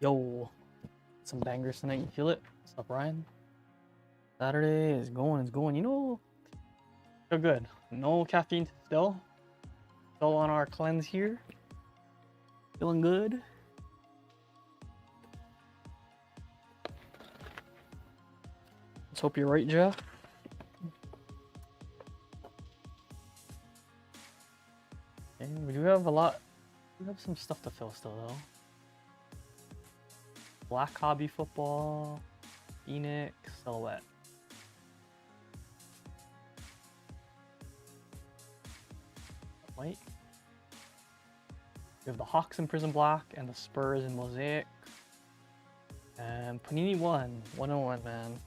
Yo, some bangers tonight. You feel it? What's up, Ryan? Saturday is going. It's going. Feel good. No caffeine still. Still on our cleanse here. Feeling good. Let's hope you're right, Jeff. Okay, we do have a lot. We have some stuff to fill still, though. Black Hobby Football, Phoenix, Silhouette. White. We have the Hawks in Prizm Black and the Spurs in Mosaic. And Panini 101, man.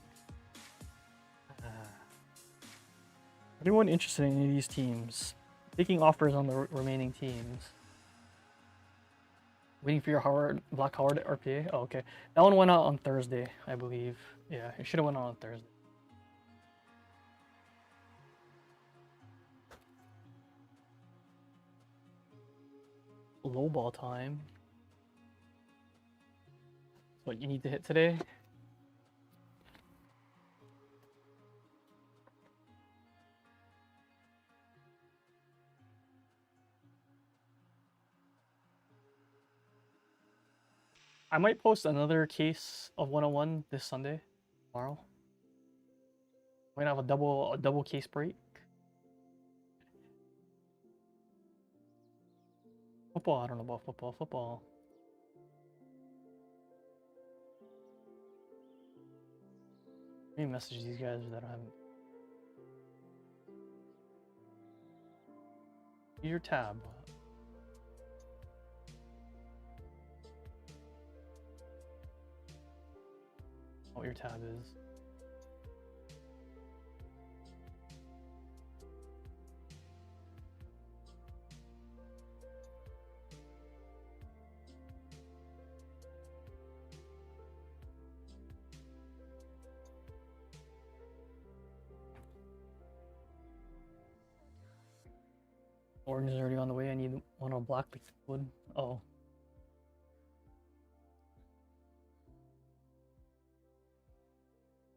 Anyone interested in any of these teams? Taking offers on the remaining teams. Waiting for your Black Howard RPA? Oh, okay. That one went out on Thursday, I believe. Yeah, it should have went out on Thursday. Low ball time. What you need to hit today? I might post another case of 101 this Sunday, tomorrow. Might have a double case break. Football, I don't know about football. Football. Let me message these guys that I haven't. Use your tab. What your tab is. Orange is already on the way. I need one on black wood. Oh.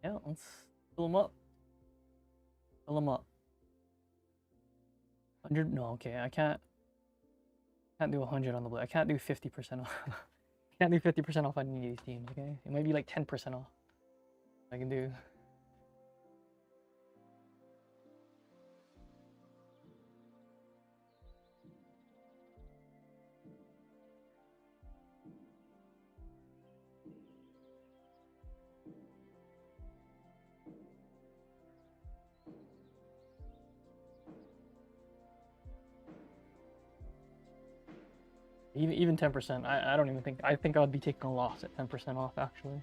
Yeah, let's fill them up. Fill them up. 100? No, okay. I can't do 100 on the black. I can't do 50% off. Can't do 50% off on any of these teams, okay? It might be like 10% off. I can do. Even 10%. I don't even think. I think I would be taking a loss at 10% off, actually.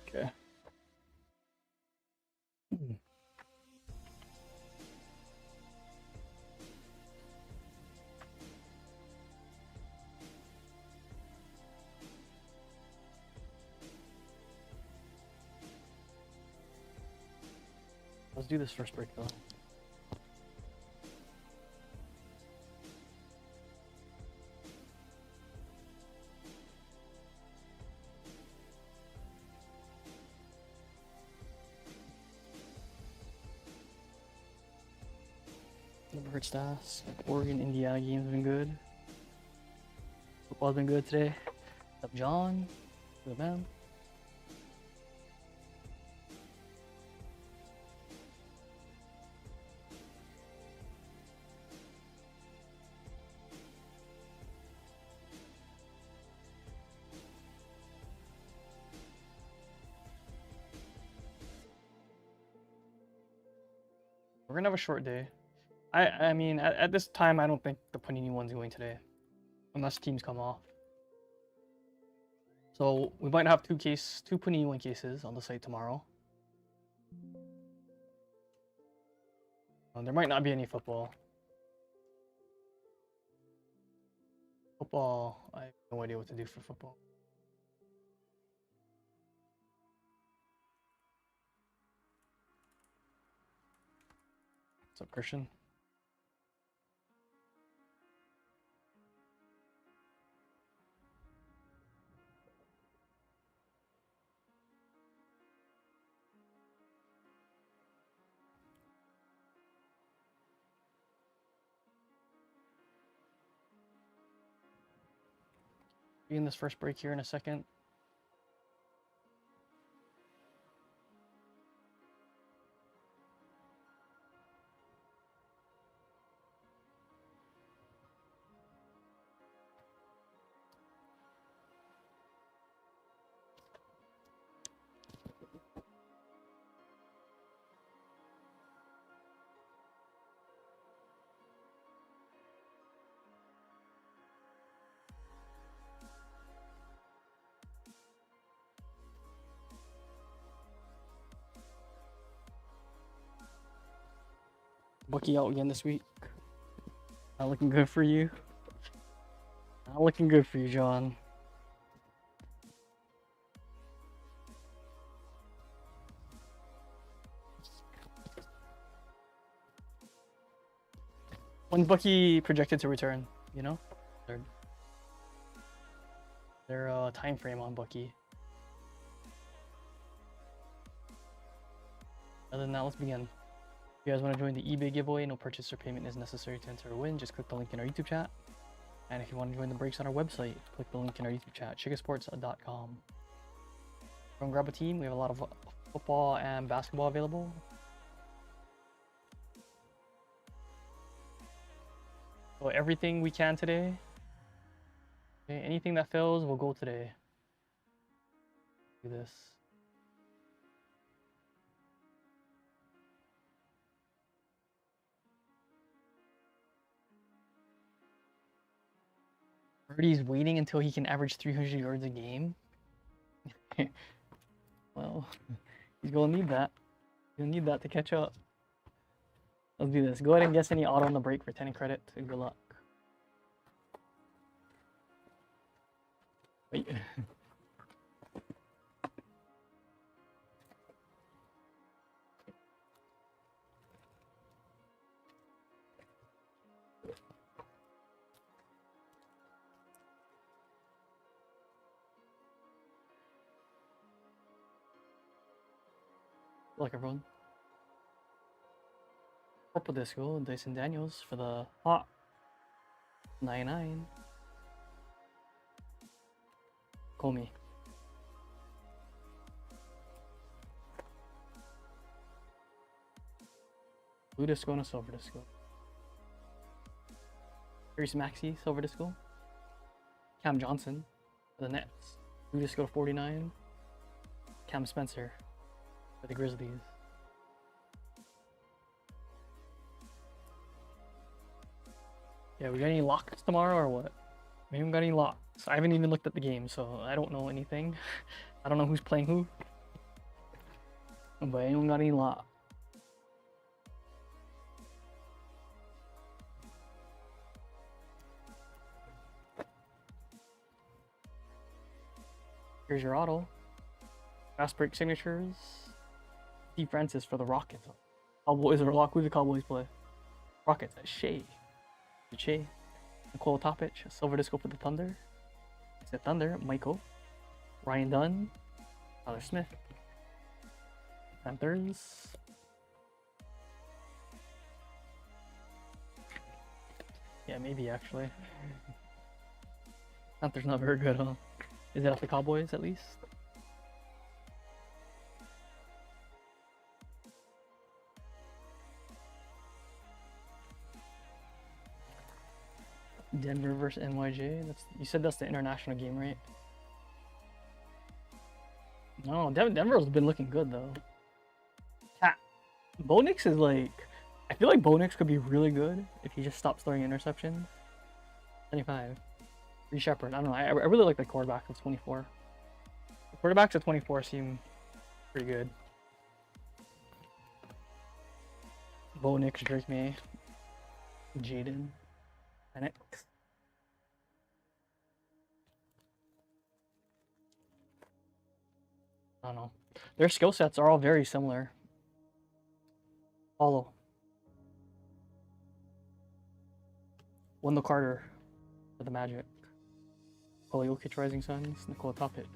Okay. Let's do this first break, though. Never hurts to ask. Oregon, Indiana game's been good. Football's been good today. What's up, John? Good man. We're gonna have a short day. I mean, at this time, I don't think the Panini one's going today, unless teams come off. So we might have two Panini one cases on the site tomorrow. There might not be any football. Football, I have no idea what to do for football. What's up, Christian? Be in this first break here in a second. Bookie out again this week. Not looking good for you. Not looking good for you, John. When's Bucky projected to return? You know, their time frame on Bucky. Other than that, let's begin. If you guys want to join the eBay giveaway, no purchase or payment is necessary to enter or win. Just click the link in our YouTube chat. And if you want to join the breaks on our website, click the link in our YouTube chat, chickasports.com. Go and grab a team. We have a lot of football and basketball available. So everything we can today. Okay, anything that fails will go today. Do this. Purdy's waiting until he can average 300 yards a game. Well, he's gonna need that. He'll need that to catch up. Let's do this. Go ahead and guess any auto on the break for 10 credit. Good luck. Wait. Good luck, everyone. Purple Disco, Dyson Daniels for the hot 99. Call me. Blue Disco and a Silver Disco. Reese Maxey, Silver Disco. Cam Johnson for the Nets. Blue Disco to 49. Cam Spencer for the Grizzlies. Yeah, we got any locks tomorrow or what? We haven't got any locks. I haven't even looked at the game, so I don't know anything. I don't know who's playing who. But I don't got any lock. Here's your auto. Fast break signatures. Steve Francis for the Rockets. Cowboys or lock. Who the Cowboys play? Rockets at Shea. Shea. Nicole Topic. Silver Disco for the Thunder. It's the Thunder. Michael. Ryan Dunn. Tyler Smith. Panthers. Yeah, maybe actually. Panthers not very good, huh? Is it off the Cowboys at least? Denver versus NYJ. You said that's the international game, right? No, Denver's been looking good though. Bo Nix is like, I feel like Bo Nix could be really good if he just stops throwing interceptions. 25. Reed Shepard. I don't know. I really like the quarterback of 24. The quarterbacks at 24 seem pretty good. Bo Nix, Drake May, Jaden, Penix. I don't know. Their skill sets are all very similar. Follow. Wendell Carter for the Magic. Nikola Jokic, Rising Suns. Nikola Topic.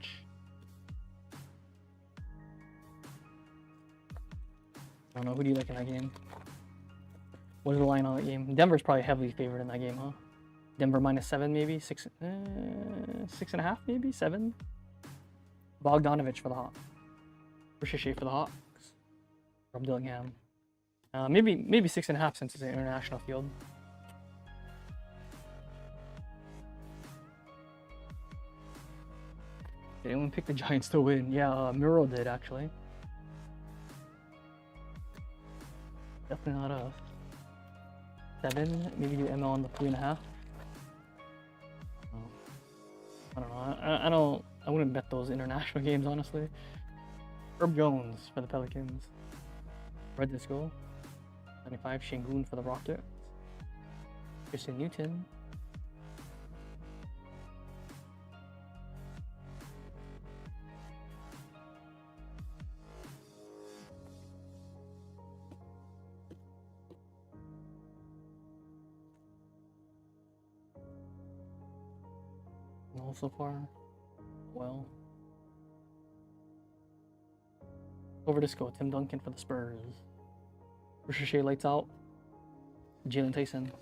I don't know. Who do you like in that game? What is the line on that game? Denver's probably heavily favored in that game, huh? Denver -7 maybe, 6.5 maybe, 7. Bogdanovich for the Hawks. Ricochet for the Hawks. From Dillingham. Maybe 6.5 since it's an international field. Did anyone pick the Giants to win? Yeah, Muro did actually. Definitely not a 7. Maybe do ML on the 3.5. I don't know. I wouldn't bet those international games honestly. Herb Jones for the Pelicans. Red Disco. 95. Shingun for the Rockets. Christian Newton. No so far. Well. Over Disco. Tim Duncan for the Spurs. Ricochet lights out. Jalen Tyson.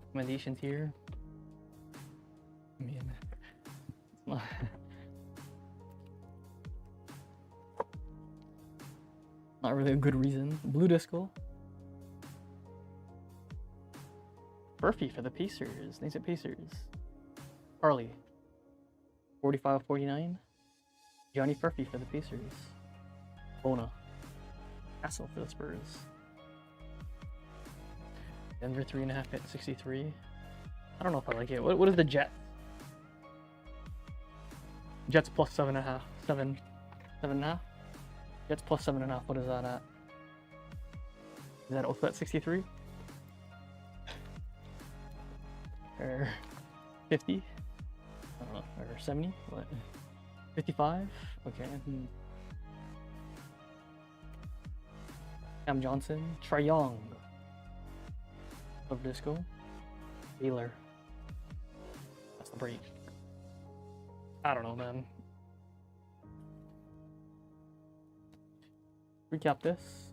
Recommendations here. Man. Not really a good reason. Blue Disco. Murphy for the Pacers. Thanks at Pacers. Harley. 45-49. Johnny Murphy for the Pacers. Bona. Castle for the Spurs. Denver 3.5 at 63. I don't know if I like it. What is the Jets? Jets plus 7.5. 7.5? Jets plus 7.5. What is that at? Is that also at 63? Or 50? I don't know. Or 70? What? 55? Okay. Cam Johnson. Trae Young. Of Disco. Baylor. That's the break. I don't know, man. Recap this.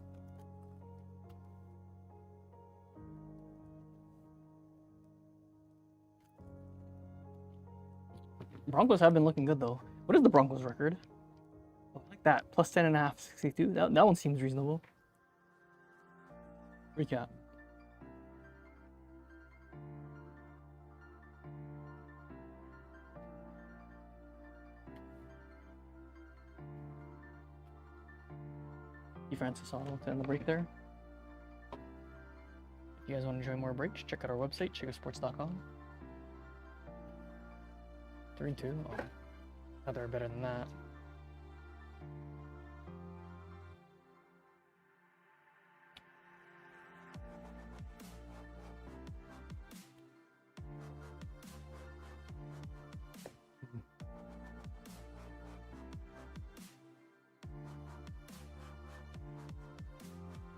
Broncos have been looking good though. What is the Broncos record? Oh, I like that. Plus 10.5, 62. That one seems reasonable. Recap. Francis Otto to end the break there. If you guys want to enjoy more breaks, check out our website, chicosports.com. 3-2. Oh, I thought they were better than that.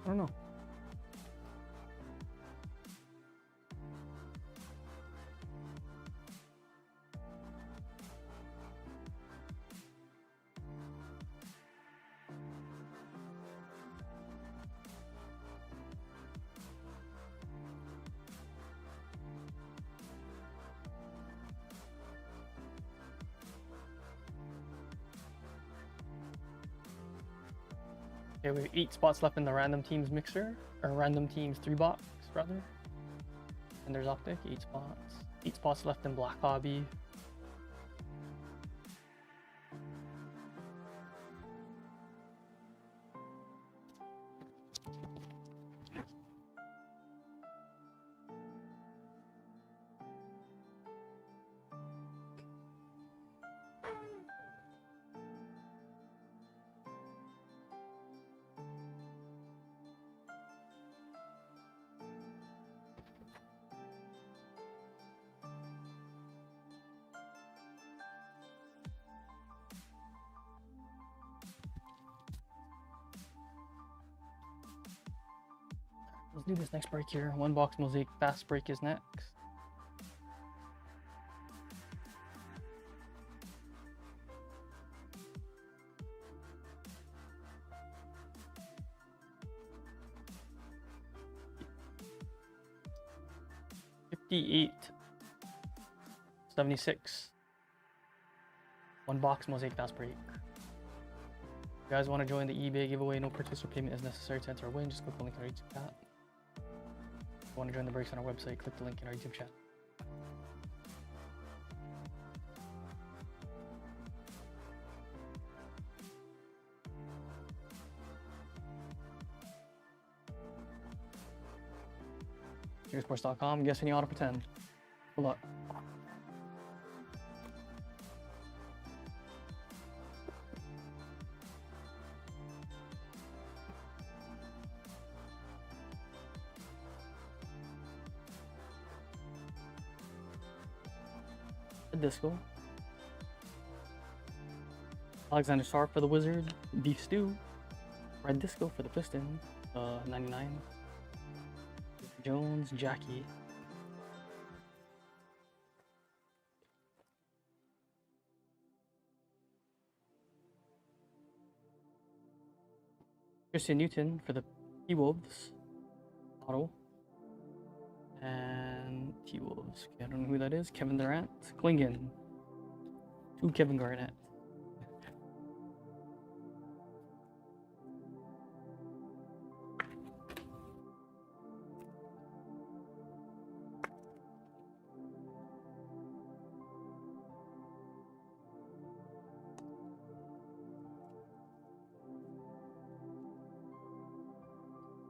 I don't know. Okay, we have 8 spots left in the random teams mixer, or random teams 3 box rather. And there's Optic, 8 spots. 8 spots left in Black Hobby. Let's do this next break here. 1 box mosaic fast break is next. 58.76. One box mosaic fast break. If you guys want to join the eBay giveaway, no purchase or payment is necessary to enter or win. Just click the link in our YouTube chat. If you want to join the breaks on our website, click the link in our YouTube chat. Sports.com. Guess any auto pretend. Good luck. A disco. Alexander Sarr for the Wizards. Beef Stew. Red Disco for the Pistons. 99. Jones, Jackie. Christian Newton for the T-Wolves. Auto. And T-Wolves. Okay, I don't know who that is. Kevin Durant. Klingon. 2 Kevin Garnett.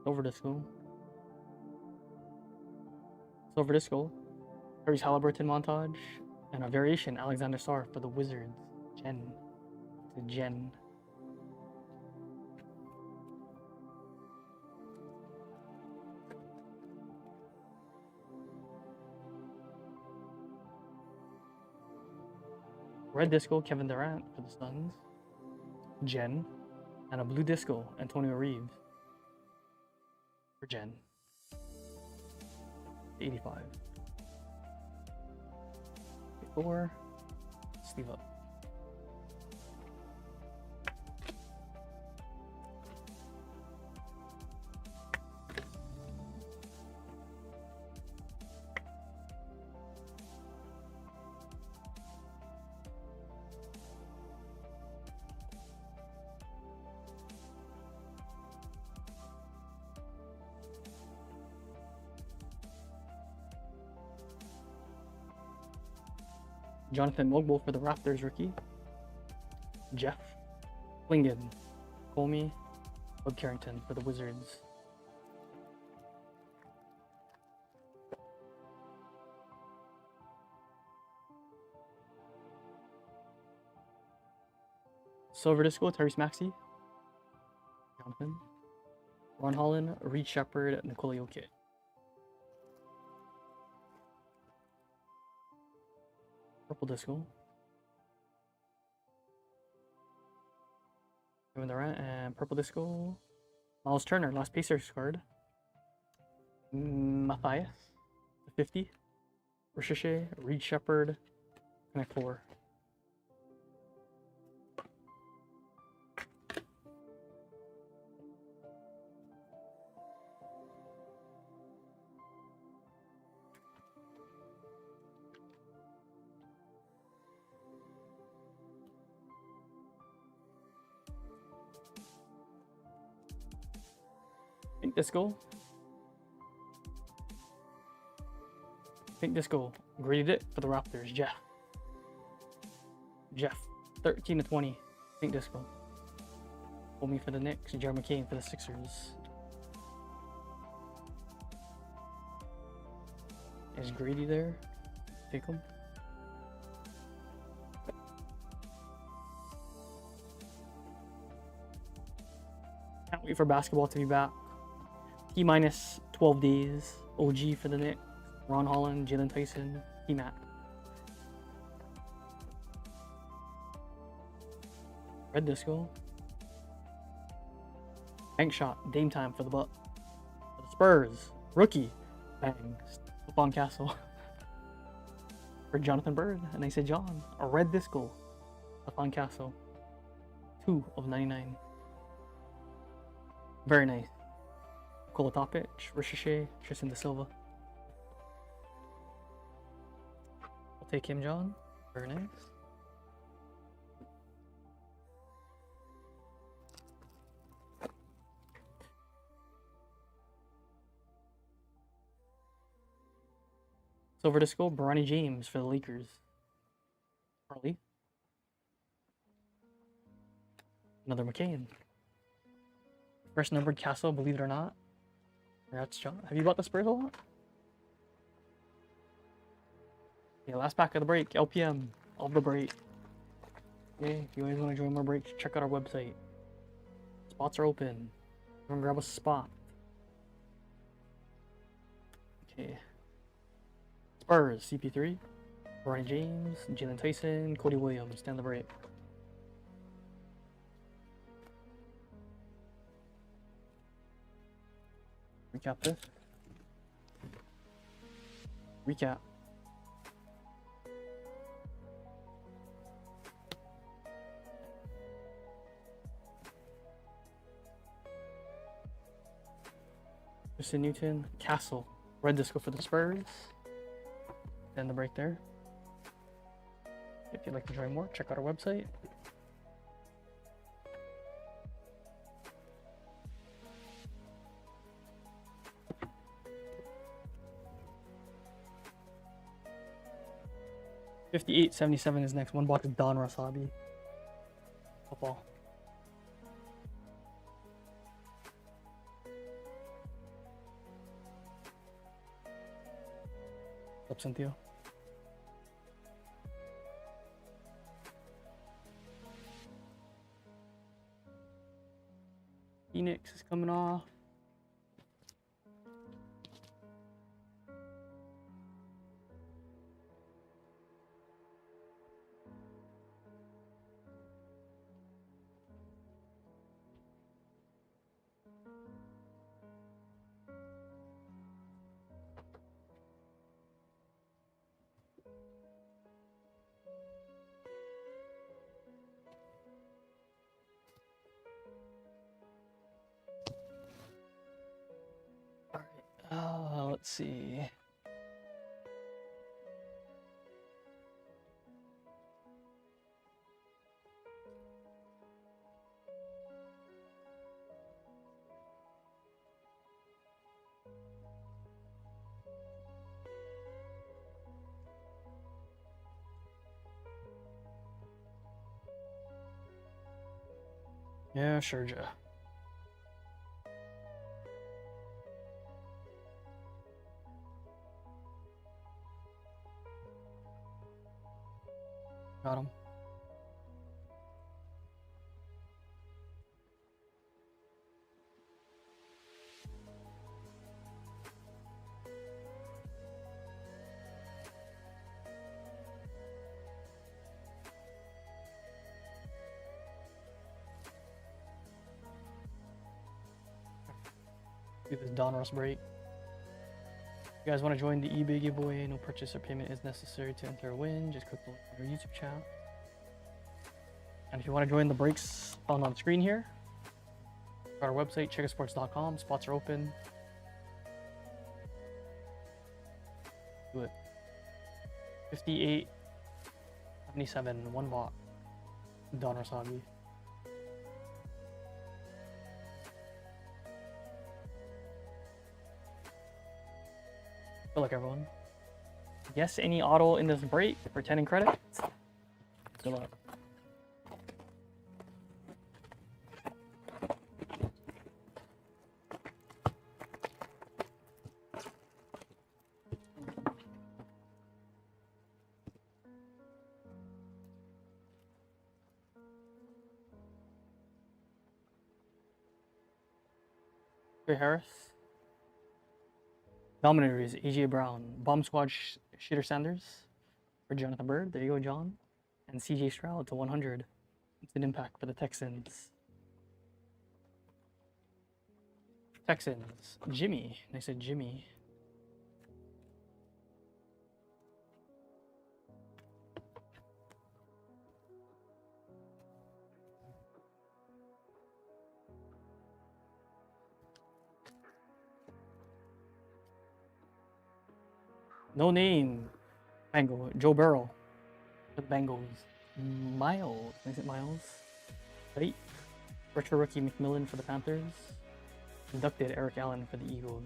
Silver Disco. Silver Disco. Tyrese Halliburton montage. And a variation, Alexander Sarr for the Wizards. Jen. To Jen. Red Disco, Kevin Durant for the Suns. Jen. And a blue disco, Antonio Reeves. For Jen. 85. 4. Steve up. Jonathan Mogul for the Raptors rookie. Jeff Klingon. Comey. Bob Carrington for the Wizards. Silver Disco, Tyrese Maxey. Jonathan. Ron Holland, Reed Shepard, Nikola Jokic. Purple Disco. Kevin Durant and Purple Disco. Miles Turner, last Pacers card. Matthias, 50. Ricochet, Reed Shepard, Connect 4. Pink Disco. Pink Disco. Graded it for the Raptors. Jeff. 13/20. Pink Disco. Hold me for the Knicks. Jeremy Kane for the Sixers. Is Grady there? Take him. Can't wait for basketball to be back. T-minus 12 days. OG for the Knicks. Ron Holland, Jalen Tyson, T-Mac. Red Disco. Bank shot. Dame time for the Bucks. For the Spurs. Rookie. Bang. Stephon Castle. For Jonathan Bird. And I said John. A Red Disco. Stephon Castle. 2/99. Very nice. Kola Topic, Ricochet, Tristan Da Silva. take him, John. Very nice. Silver Disco, Bronny James for the Lakers. Early. Another McCain. First numbered Castle, believe it or not. Congrats, John. Have you bought the Spurs a lot? Yeah, last pack of the break. LPM of the break. Okay, if you guys want to join more breaks, check out our website. Spots are open. Come and grab a spot. Okay. Spurs, CP3. Brian James, Jalen Tyson, Cody Williams. Stand the break. Recap this. Recap. Justin Newton, Castle, Red Disco for the Spurs. End the break there. If you'd like to join more, check out our website. $58.77 is next. One box of Don Wasabi. Football. What's up, Cynthia? Phoenix is coming off. Let's see. Yeah, sure, Joe. Got him. Do this Donruss break. If you guys want to join the eBay giveaway, no purchase or payment is necessary to enter a win. Just click the link on our YouTube channel. And if you want to join the breaks found on screen here, go to our website, checkersports.com. Spots are open. Do it. 58.77, one bot. Donruss Hobby. Good luck, everyone. Yes, any auto in this break for 10 in credit. Good luck. Harris. Dominators, AJ Brown. Bomb Squad Shitter Sanders for Jonathan Bird. There you go, John. And CJ Stroud to 100. It's an impact for the Texans. Texans. Jimmy. I said Jimmy. No name. Mango. Joe Burrow for the Bengals. Miles. Is it Miles? Right. Retro rookie McMillan for the Panthers. Inducted Eric Allen for the Eagles.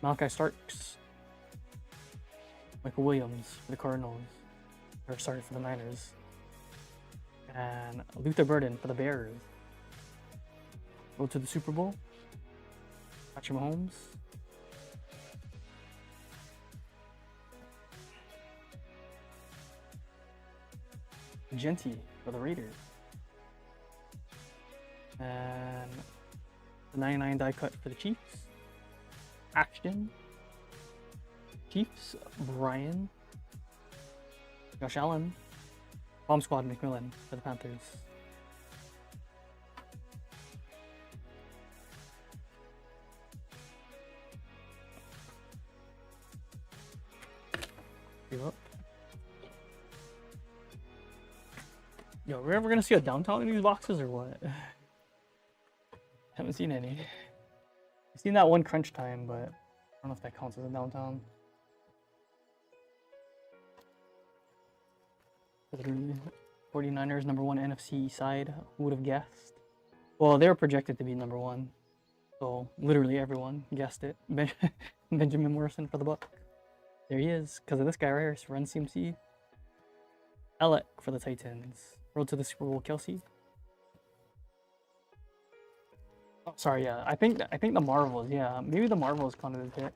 Malachi Starks. Michael Williams for the Cardinals. Or sorry, for the Niners. And Luther Burden for the Bears. Go to the Super Bowl. Patrick Mahomes. Genty for the Raiders. And the 99 die cut for the Chiefs. Action. Chiefs, Brian. Josh Allen. Bomb Squad McMillan for the Panthers. Give up. Yo, we're ever gonna see a downtown in these boxes or what? Haven't seen any. I've seen that one crunch time, but I don't know if that counts as a downtown. For the 49ers, #1 NFC side. Who would have guessed? Well, they were projected to be #1. So literally everyone guessed it. Benjamin Morrison for the Buck. There he is, because of this guy right here, Run CMC. Alec for the Titans. Road to the Super Bowl, Kelsey. Oh, sorry, yeah. I think the Marvels, yeah. Maybe the Marvels counted as hit.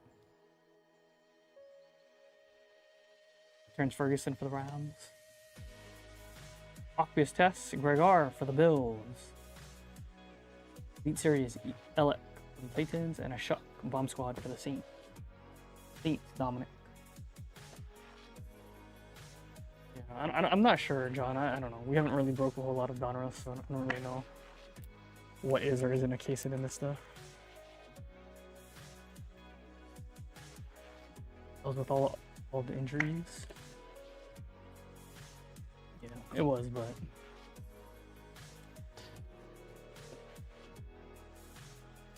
Terrence Ferguson for the Rams. Aqueous Test, Gregor for the Bills. Elite Series, Alec for the Titans, and a Shuck Bomb Squad for the Saints. Saints, Dominic. I'm not sure, John. I don't know. We haven't really broke a whole lot of Donruss, so I don't really know what is or isn't a case in this stuff. That was with all the injuries. Yeah, it was, but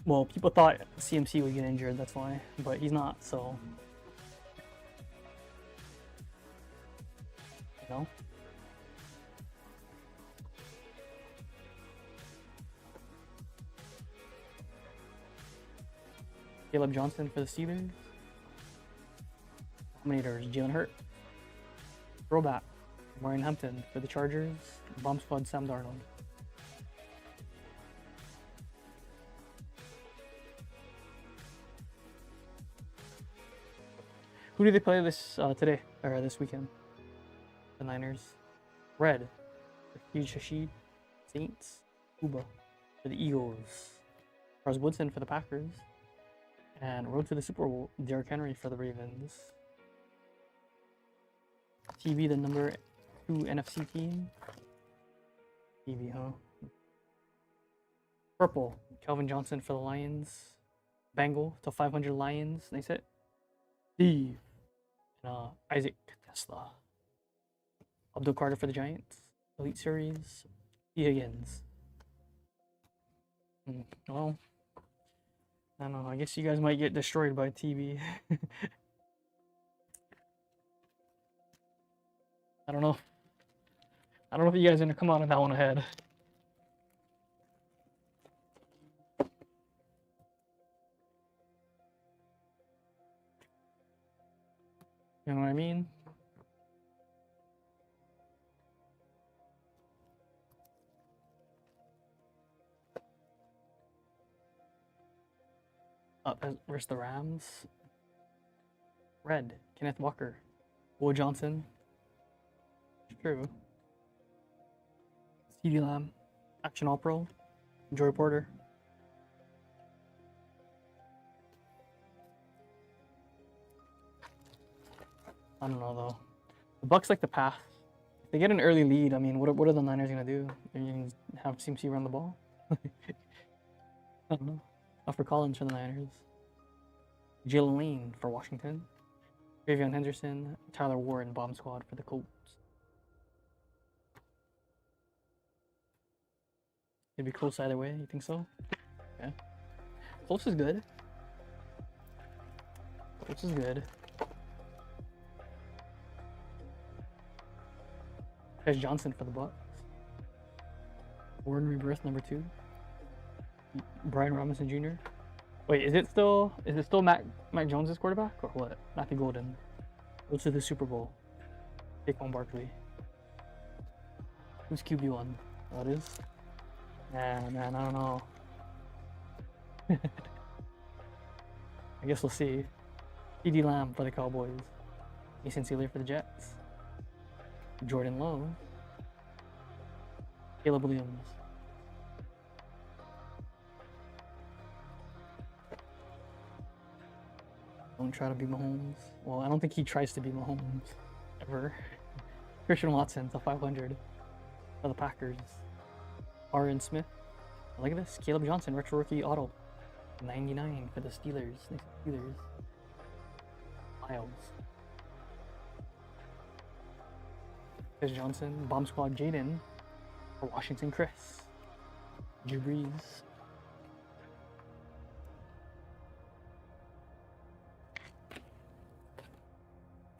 well, people thought CMC would get injured. That's why, but he's not. So. No. Caleb Johnson for the Steelers. Dominators, Jalen Hurt. Throwback, Marion Hampton for the Chargers. Bomb Squad, Sam Darnold. Who do they play this today or this weekend? The Niners. Red, Huge Hashid, Saints, Uba for the Eagles, Charles Woodson for the Packers, and Road to the Super Bowl, Derrick Henry for the Ravens. TV, the #2 NFC team. TV, huh? Purple, Calvin Johnson for the Lions. Bengal to 500 Lions. Nice hit. Steve, and Isaac Tesla. Abdul Carter for the Giants. Elite Series. T. Higgins. Well, I don't know. I guess you guys might get destroyed by TV. I don't know. I don't know if you guys are gonna come out on that one ahead. You know what I mean? Where's the Rams? Red, Kenneth Walker. Will Johnson. True. CeeDee Lamb. Action All Pro. Joy Porter. I don't know though. The Bucks like the path. If they get an early lead, I mean, what are the Niners gonna do? They're gonna have CMC run the ball? I don't know. Offer Collins for the Niners. Jalen Lane for Washington. Ravion Henderson, Tyler Warren, bomb squad for the Colts. It'd be close either way. You think so? Yeah. Close is good. Close is good. There's Johnson for the Bucks. Warren Rebirth number 2. Brian Robinson Jr. Wait, is it still Mac Jones's quarterback or what? Matthew Golden. Go to the Super Bowl. Saquon Barkley. Who's QB1? That is. Nah, man, I don't know. I guess we'll see. CD Lamb for the Cowboys. Mason Sealer for the Jets. Jordan Love. Caleb Williams. Don't try to be Mahomes. Well, I don't think he tries to be Mahomes. Ever. Christian Watson to 500 for the Packers. Aaron Smith. Look at this. Caleb Johnson, retro rookie auto. 99 for the Steelers. Nice Steelers. Miles. Chris Johnson. Bomb Squad Jaden. For Washington Chris. Drew Brees.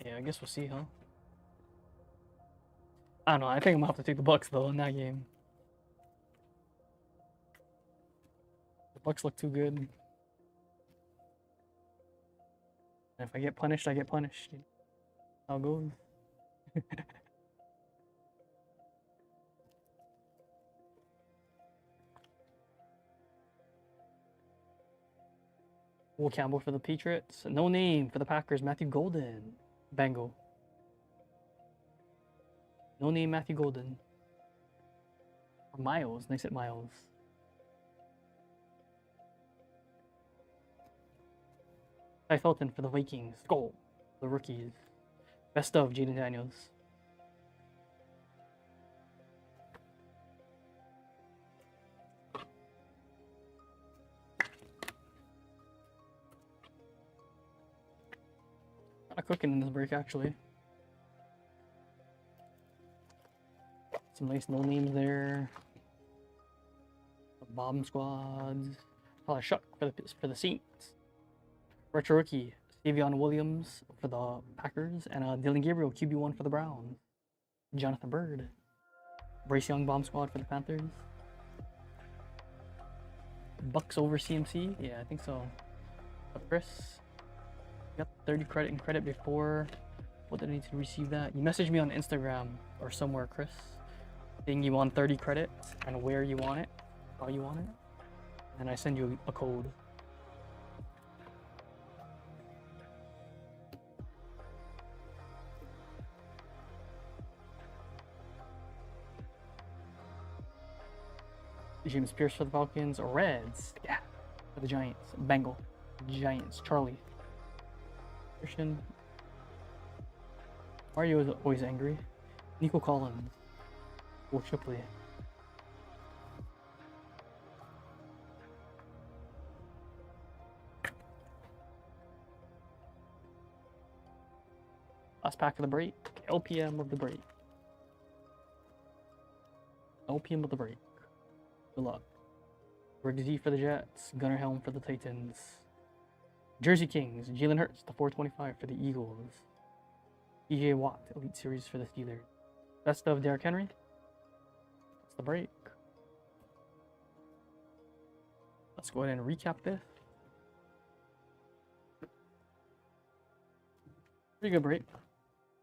Yeah, I guess we'll see, huh? I don't know. I think I'm gonna have to take the Bucks though in that game. The Bucks look too good. And if I get punished, I get punished. You know how it goes. Will Campbell for the Patriots. No name for the Packers. Matthew Golden. Bengal. No name Matthew Golden. Miles. Nice at Miles. Ty Felton for the Vikings. Goal. The rookies. Best of Jaden Daniels. Not cooking in this break actually. Some nice no names there. The bomb squads. Probably Shuck for the Saints. Retro rookie Savion Williams for the Packers and Dylan Gabriel QB1 for the Browns. Jonathan Bird. Bryce Young bomb squad for the Panthers. Bucks over CMC. Yeah, I think so. Chris. Got 30 credit and credit before. What did I need to receive that? You messaged me on Instagram or somewhere, Chris, saying you want 30 credit and where you want it, how you want it, and I send you a code. James Pierce for the Falcons. Reds. Yeah. For the Giants. Bengal. Giants. Charlie. Christian. Mario is always angry. Nico Collins. Will Shipley. Last pack of the break. LPM of the break. LPM of the break. Good luck. Greg Z for the Jets. Gunnar Helm for the Titans. Jersey Kings. Jalen Hurts, the 425 for the Eagles. EJ Watt, Elite Series for the Steelers. Best of Derrick Henry. That's the break. Let's go ahead and recap this. Pretty good break.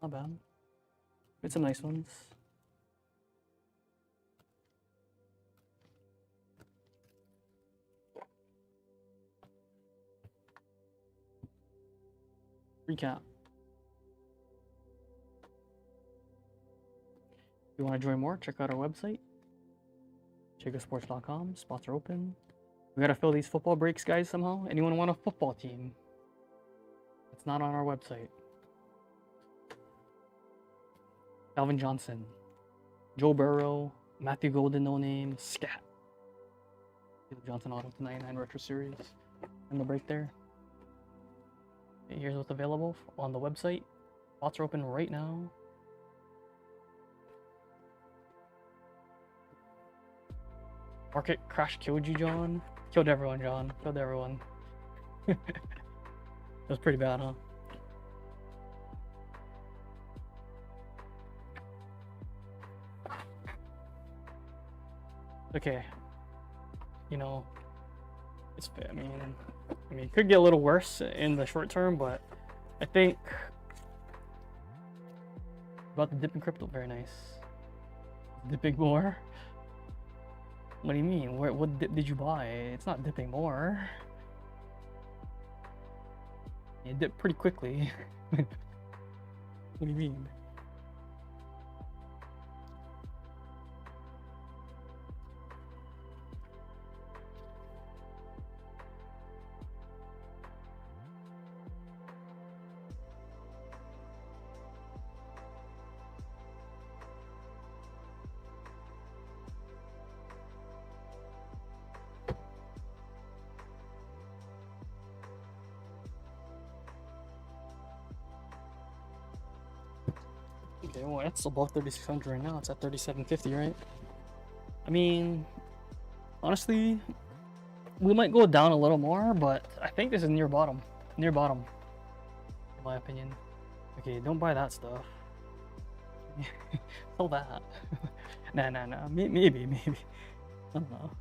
Not bad. Get some nice ones. Recap. If you want to join more, check out our website, chicosports.com. Spots are open. We gotta fill these football breaks, guys, somehow. Anyone want a football team? It's not on our website. Calvin Johnson, Joe Burrow, Matthew Golden, no name, Scat. Caleb Johnson auto to 99 retro series. And the break there. Here's what's available on the website. Spots are open right now. Market crash killed you, John. Killed everyone, John. Killed everyone. It was pretty bad, huh? Okay. You know, it's, I mean, it could get a little worse in the short term, but I think about the dip in crypto, very nice. Dipping more? What do you mean? What dip did you buy? It's not dipping more. It dipped pretty quickly. What do you mean? Okay, well, it's above 3,600 right now. It's at 3,750, right? I mean, honestly, we might go down a little more, but I think this is near bottom. Near bottom, in my opinion. Okay, don't buy that stuff. Sell that. Nah. Maybe. I don't know.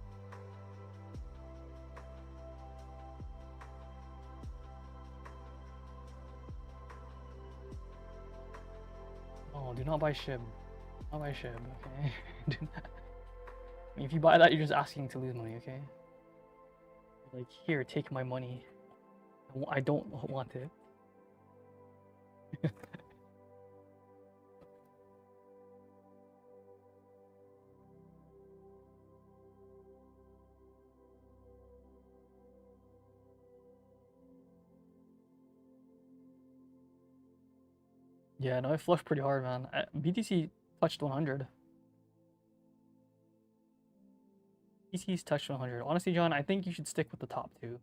Oh, do not buy SHIB. Do not buy SHIB, okay? Do not. I mean, if you buy that, you're just asking to lose money, okay? Like, here, take my money. I don't want it. Yeah, no, it flushed pretty hard, man. BTC touched 100. BTC's touched 100. Honestly, John, I think you should stick with the top two.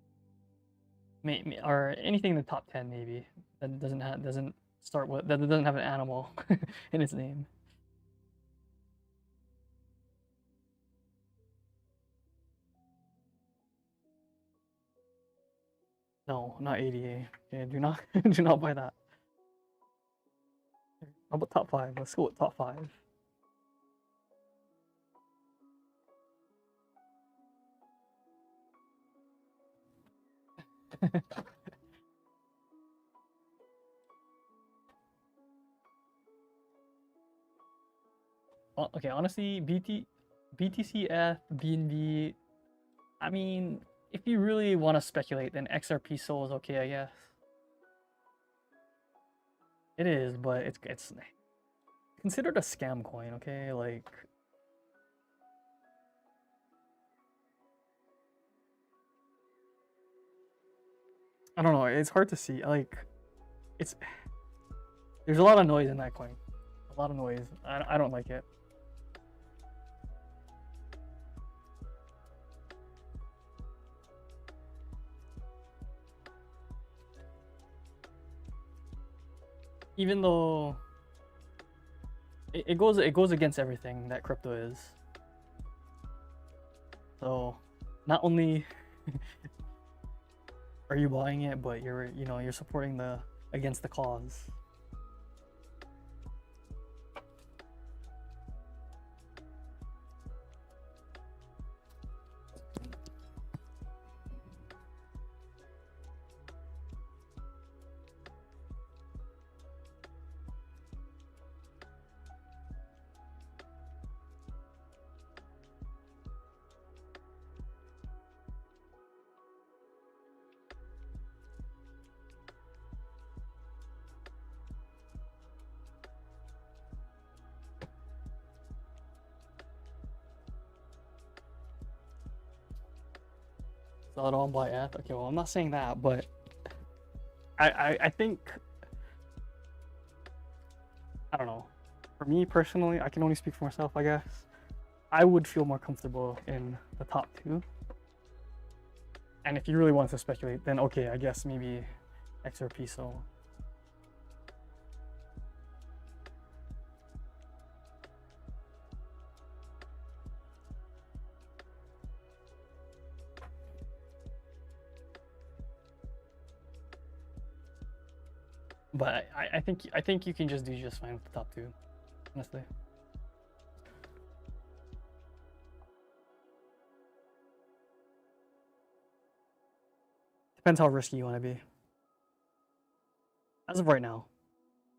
Or anything in the top 10, maybe. That doesn't have an animal in its name. No, not ADA. Okay, do not buy that. How about top 5? Let's go with top 5. Okay, honestly, BTCF, BNB. I mean, if you really want to speculate, then XRP Sol is okay, I guess. It is, but it's considered a scam coin, okay? Like, I don't know, it's hard to see. Like, there's a lot of noise in that coin. A lot of noise. I don't like it. Even though it goes against everything that crypto is. So not only are you buying it, but you're supporting against the cause. Sell it all and buy ETH. Okay, well, I'm not saying that, but I think, I don't know. For me personally, I can only speak for myself, I guess. I would feel more comfortable in the top 2. And if you really want to speculate, then okay, I guess maybe XRP, so. But I think you can just do just fine with the top two, honestly. Depends how risky you want to be. As of right now,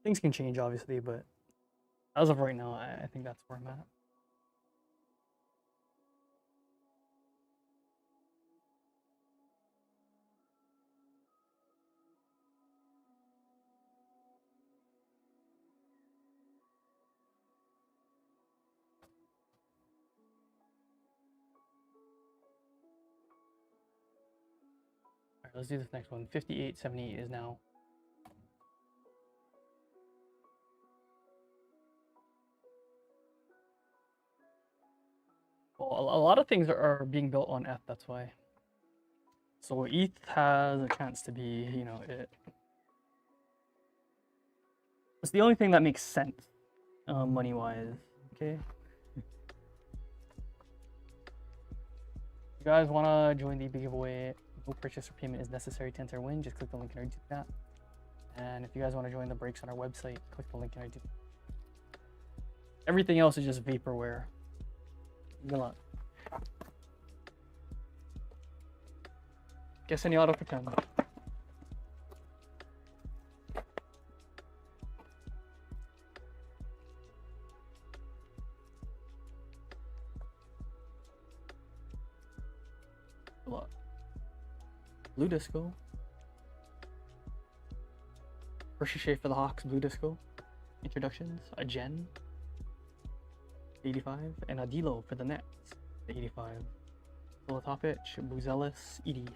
things can change obviously, but as of right now, I think that's where I'm at. All right, let's do this next one. 58.78 is now. Well, a lot of things are being built on ETH, that's why. So ETH has a chance to be, you know, it's the only thing that makes sense, money-wise. Okay. You guys want to join the big giveaway? No purchase or payment is necessary to enter win. Just click the link in our YouTube chat. And if you guys want to join the breaks on our website, click the link in our YouTube. Everything else is just vaporware. Good luck. Guess any auto pretend. Good luck. Blue Disco. Ricochet for the Hawks, Blue Disco. Introductions, a Gen. 85, and a Dilo for the Nets, 85. Philotopic, Buzelis, Edie.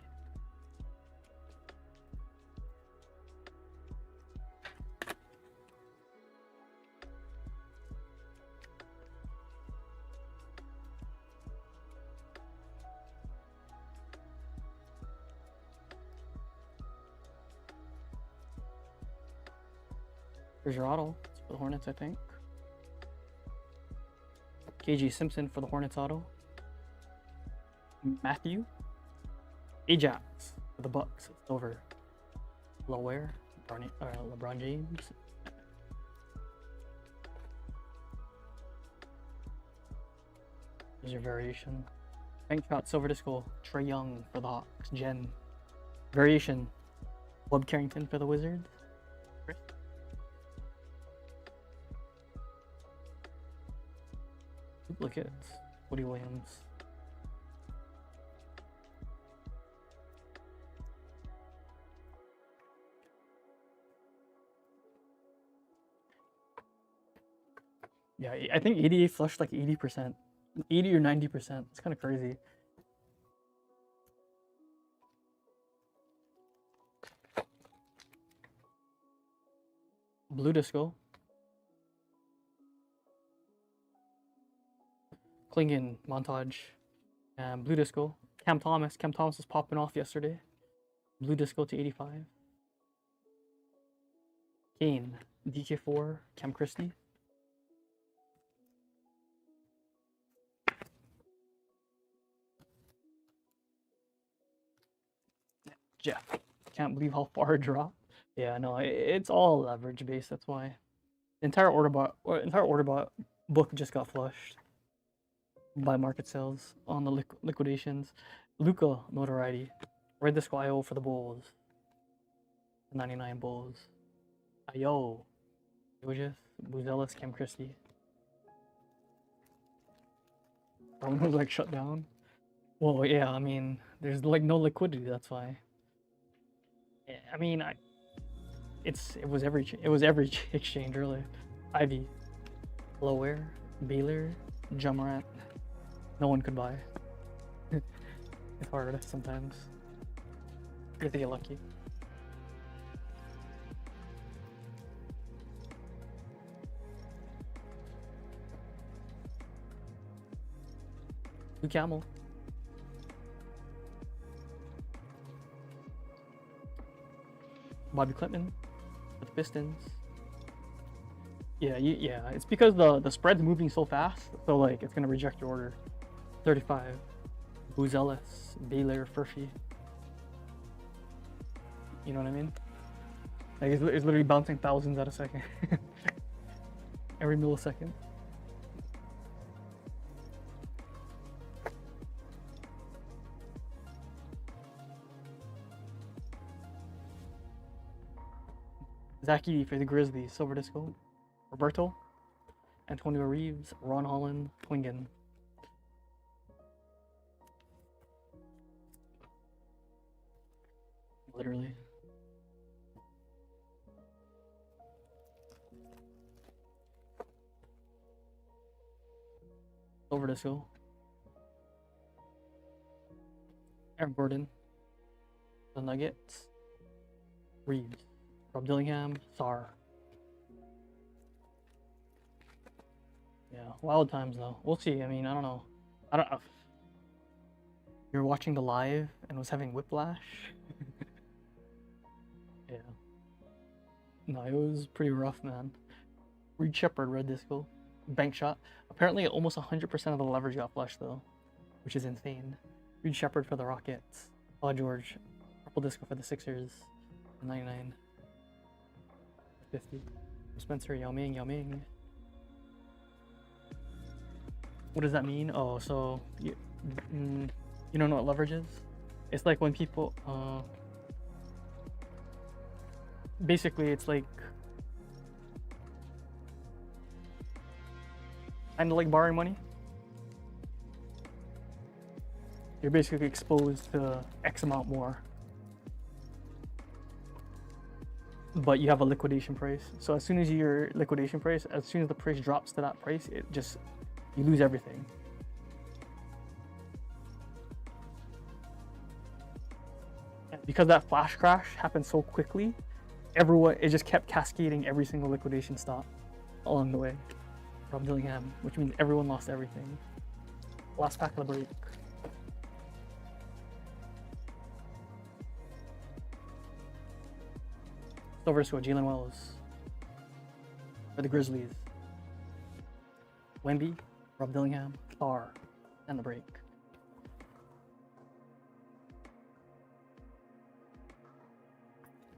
Here's your auto. It's for the Hornets, I think. KG Simpson for the Hornets auto. Matthew. Ajax for the Bucks. It's over. Lower. LeBron James. There's your variation. Bank shot Silver Disco. Trae Young for the Hawks. Gen. Variation. Webb Carrington for the Wizards. Duplicates. Woody Williams. Yeah, I think 88 flushed like 80%. 80 or 90%. It's kind of crazy. Blue Disco. Klingon montage. And Blue Disco. Cam Thomas. Cam Thomas was popping off yesterday. Blue Disco to 85. Kane. DK4. Cam Christie. Jeff. Can't believe how far it dropped. Yeah, no, it's all leverage based. That's why the entire order book just got flushed by market sales on the liquidations. Luca notoriety. Red Disco IO for the Bulls. 99 Bulls. Ayo. Georges. Buzelis. Cam Christie. Everyone was like shut down. Well, yeah, I mean, there's like no liquidity. That's why. I mean, it was every exchange really. Ivy, Lower, Baylor, Jamorant. No one could buy. It's hard sometimes. You have to get lucky. Blue Camel. Bobby Clintman with the Pistons. Yeah, yeah. It's because the spread's moving so fast, so like it's gonna reject your order. 35. Booz Ellis, Baylor, Furphy. You know what I mean? Like it's literally bouncing thousands at a second. Every millisecond. Zachy for the Grizzlies, Silver Disco. Roberto, Antonio Reeves, Ron Holland, Twingen. Literally. Silver Disco. Aaron Gordon. The Nuggets. Reeves. Rob Dillingham. Sarr. Yeah, wild times though. We'll see. I mean, I don't know. I don't know. You're watching the live and was having whiplash. Yeah. No, it was pretty rough, man. Reed Shepard, Red Disco. Bank shot. Apparently, almost 100% of the leverage got flushed though, which is insane. Reed Shepard for the Rockets. Paul George. Purple Disco for the Sixers. 99. 50. Spencer, Yao Ming, Yao Ming. What does that mean? Oh, so you don't know what leverage is? It's like when people basically it's like kind of like borrowing money. You're basically exposed to X amount more, but you have a liquidation price. So as soon as your liquidation price, as soon as the price drops to that price, it just you lose everything. And because that flash crash happened so quickly, it just kept cascading every single liquidation stop along the way. Rob Dillingham, which means everyone lost everything. Last pack of the break. Silver Disco, Jalen Wells for the Grizzlies. Wemby, Rob Dillingham, Sarr, and the break.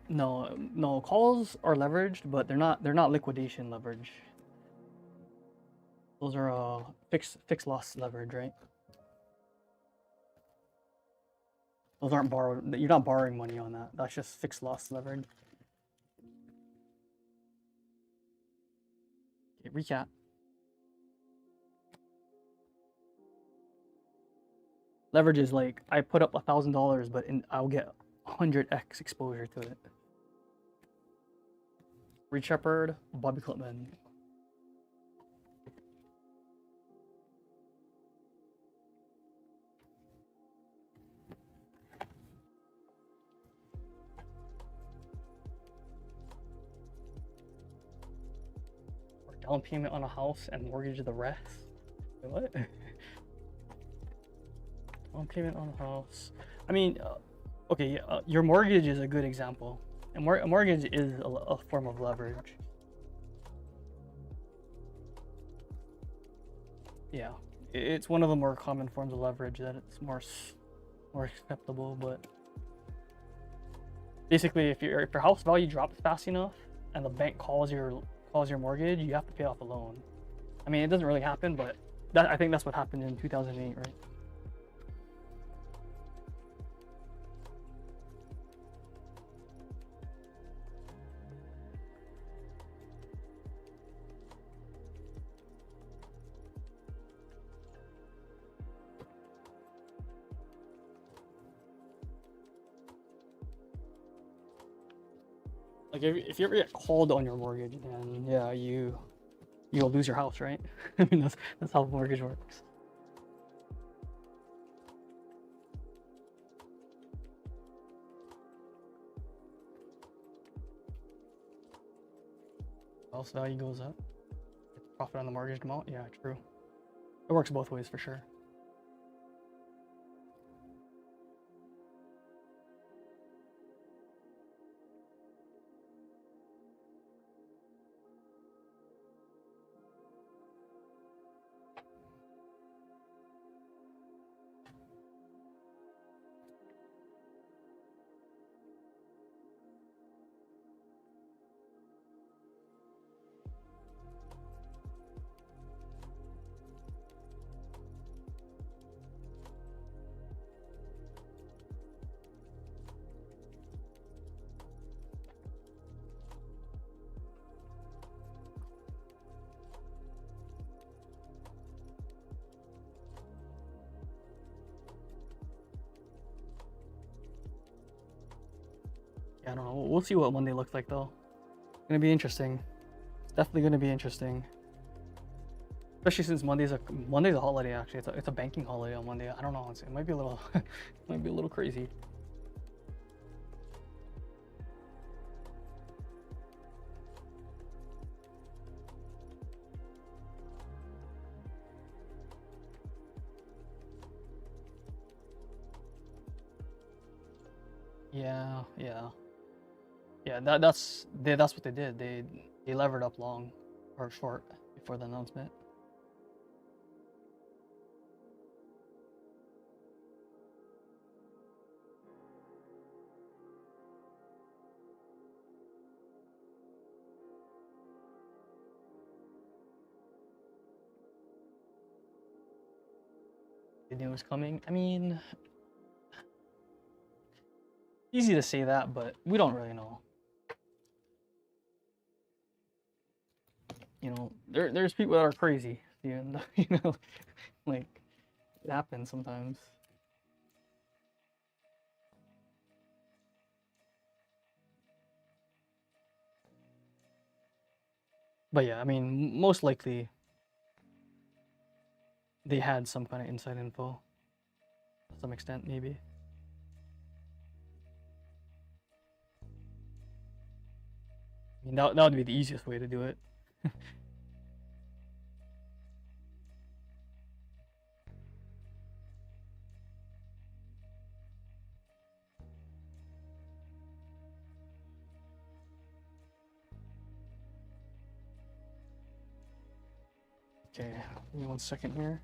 No, calls are leveraged, but they're not liquidation leverage. Those are fixed loss leverage, right? Those aren't borrowed. You're not borrowing money on that. That's just fixed loss leverage. Okay, recap. Leverage is like I put up $1,000, but I'll get 100x exposure to it. Reed Shepard, Bobby Clintman. Or down payment on a house and mortgage the rest. What? Down payment on a house. I mean, okay, your mortgage is a good example. A mortgage is a form of leverage. Yeah, it's one of the more common forms of leverage that it's more acceptable. But basically, if your house value drops fast enough and the bank calls your mortgage, you have to pay off a loan. I mean, it doesn't really happen, but I think that's what happened in 2008, right? Like if you ever get called on your mortgage, then yeah, you'll lose your house, right? I mean that's how mortgage works. House value goes up. Profit on the mortgage amount. Yeah, true. It works both ways for sure. Yeah, I don't know. We'll see what Monday looks like though. It's gonna be interesting. It's definitely gonna be interesting. Especially since Monday's a holiday actually. It's a banking holiday on Monday. I don't know. It might be a little might be a little crazy. Yeah, yeah. Yeah, that's what they did. They levered up long or short before the announcement. They knew it was coming. I mean, easy to say that, but we don't really know. You know, there's people that are crazy, and you know, like it happens sometimes. But yeah, I mean, most likely they had some kind of inside info to some extent, maybe. I mean, that would be the easiest way to do it. Okay, give me 1 second here.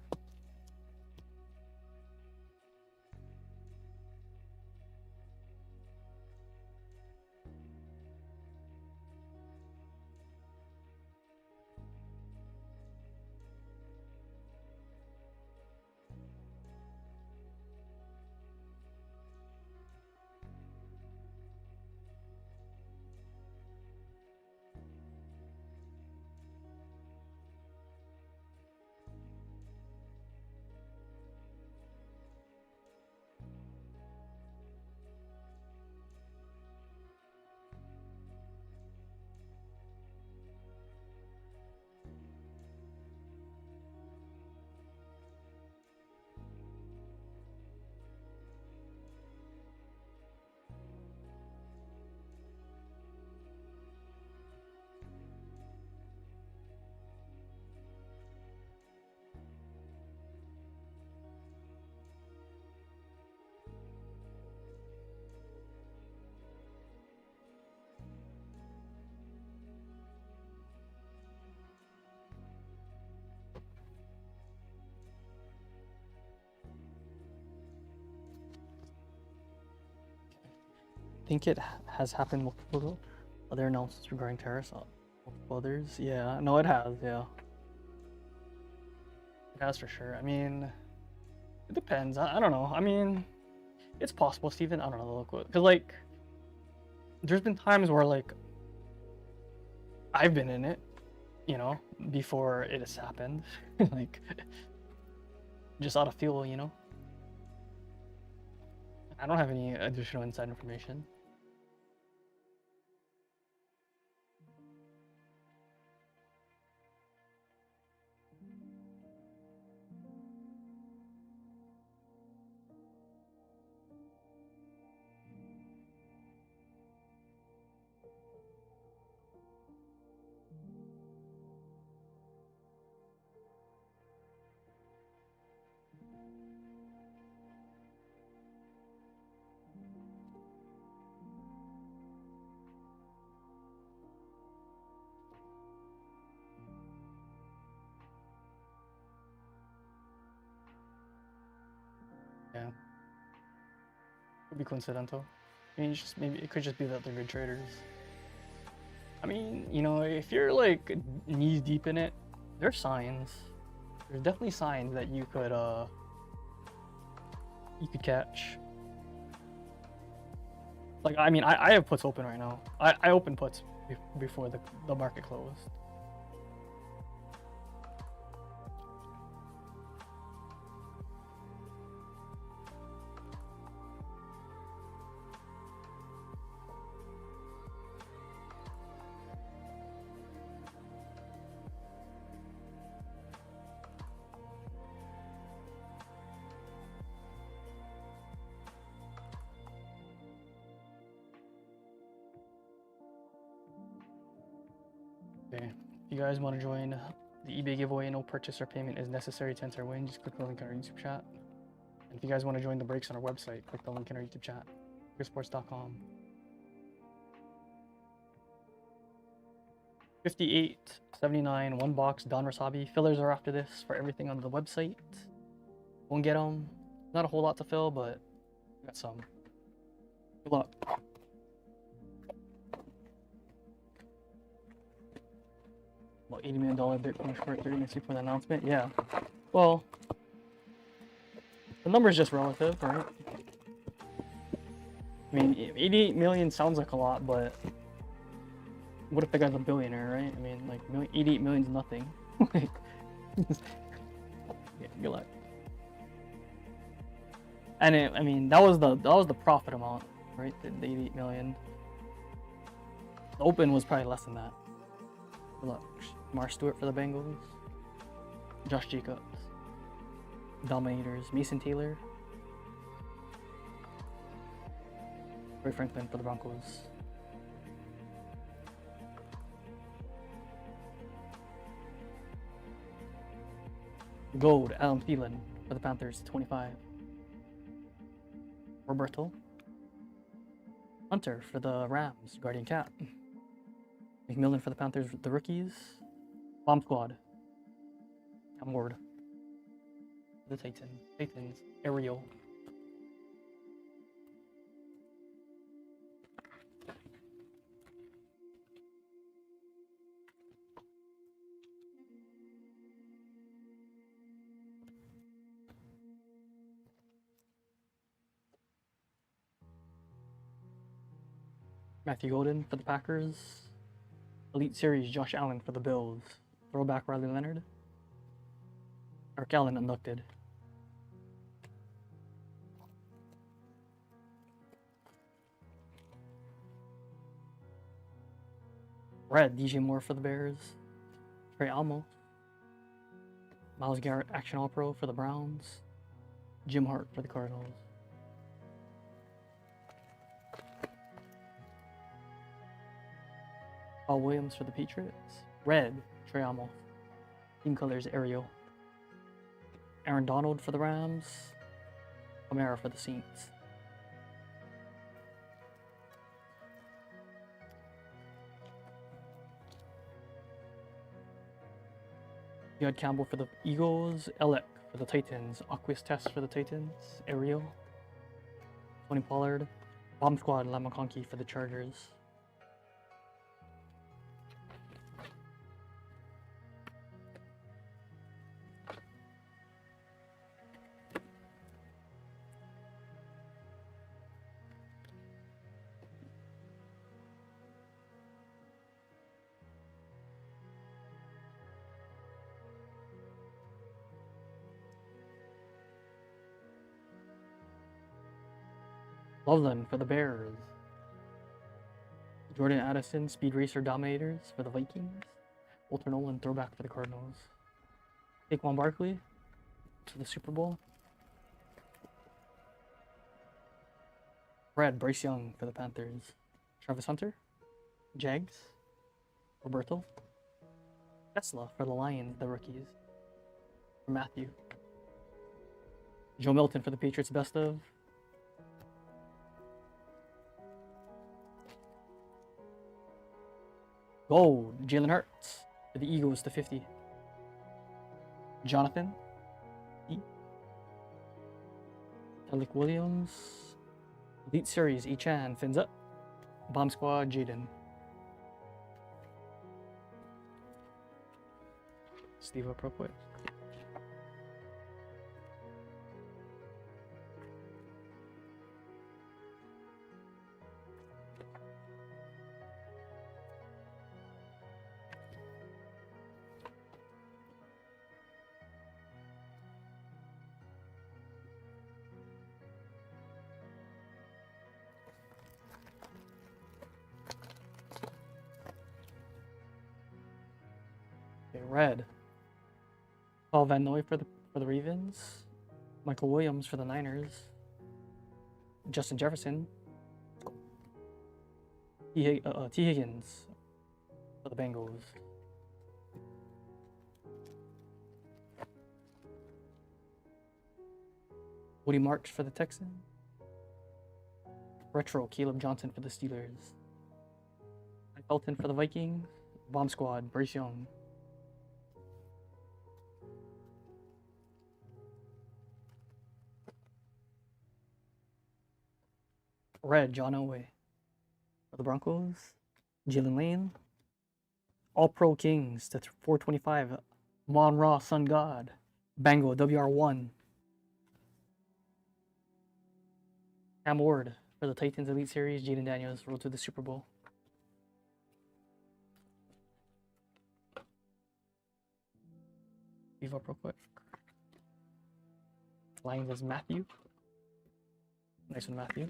I think it has happened multiple other announcements regarding tariffs. Multiple others, yeah. No, it has, yeah. It has for sure. I mean, it depends. I don't know. I mean, it's possible, Steven. I don't know. Because like, there's been times where like I've been in it, you know, before it has happened, like just out of fuel, you know. I don't have any additional inside information. Yeah, could be coincidental. I mean, just maybe it could just be that they're good traders. I mean, you know, if you're like knee deep in it, there's signs. There's definitely signs that you could catch. Like, I mean, I have puts open right now. I open puts before the market closed. Okay, if you guys want to join the eBay giveaway, no purchase or payment is necessary to enter a win. Just click the link in our YouTube chat. And if you guys want to join the breaks on our website, click the link in our YouTube chat. Sports.com. 58.79 one box Don Wasabi. Fillers are after this for everything on the website. Won't get them. Not a whole lot to fill, but we got some. Good luck. About $80 million Bitcoin short 30 minutes before the announcement. Yeah. Well, the number is just relative, right? I mean, 88 million sounds like a lot, but what if the guy's a billionaire, right? I mean, like 88 million is nothing. Yeah, good luck. And I mean, that was the profit amount, right? The 88 million. The open was probably less than that. Good luck. Mar Stewart for the Bengals. Josh Jacobs. Dominators. Mason Taylor. Ray Franklin for the Broncos. Gold. Adam Thielen for the Panthers. 25. Roberto. Hunter for the Rams. Guardian Cat. McMillan for the Panthers. The rookies. Bomb Squad. Cam Ward. The Titans. Ariel. Matthew Golden for the Packers. Elite Series Josh Allen for the Bills. Throwback Riley Leonard. Eric Allen inducted. Red DJ Moore for the Bears. Trey Almo. Myles Garrett Action All Pro for the Browns. Jim Hart for the Cardinals. Paul Williams for the Patriots. Red Trey Almo. Team colors Ariel. Aaron Donald for the Rams. O'Mara for the Saints. Yod Campbell for the Eagles. Elec for the Titans. Aquis Test for the Titans. Ariel. Tony Pollard. Bomb Squad Lam McConkey for the Chargers. Loveland for the Bears. Jordan Addison, Speed Racer Dominators for the Vikings. Walter Nolan, Throwback for the Cardinals. Saquon Barkley for the Super Bowl. Red, Bryce Young for the Panthers. Travis Hunter. Jags. Roberto. Tesla for the Lions, the rookies. For Matthew. Joe Milton for the Patriots, best of. Gold, Jalen Hurts for the Eagles to 50. Jonathan. Alec Williams. Elite Series, Echan, fins up. Bomb Squad, Jaden. Steve up real quick. Red. Paul Van Noy for the Ravens. Michael Williams for the Niners. Justin Jefferson. T. Higgins for the Bengals. Cody Marks for the Texans. Retro Caleb Johnson for the Steelers. Felton for the Vikings. Bomb Squad, Bryce Young. Red, John Elway for the Broncos. Jalen Lane. All Pro Kings to 425. Mon Ra, Sun God. Bango, WR1. Cam Ward for the Titans Elite Series. Jaden Daniels, road to the Super Bowl. Leave up real quick. Lions is Matthew. Nice one, Matthew.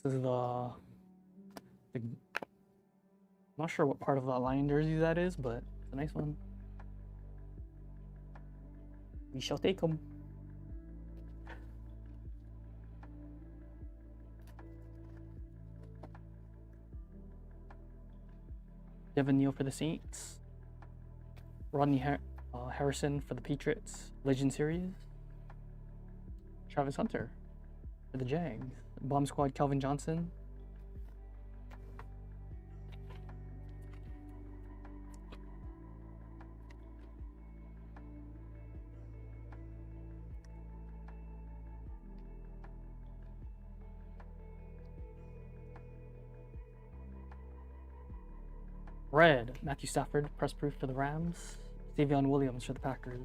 This is the I'm not sure what part of the Lion jersey that is, but it's a nice one. We shall take them. Devin Neal for the Saints. Rodney Harrison for the Patriots Legend Series. Travis Hunter for the Jags. Bomb Squad Calvin Johnson. Red, Matthew Stafford, press proof for the Rams. Savion Williams for the Packers.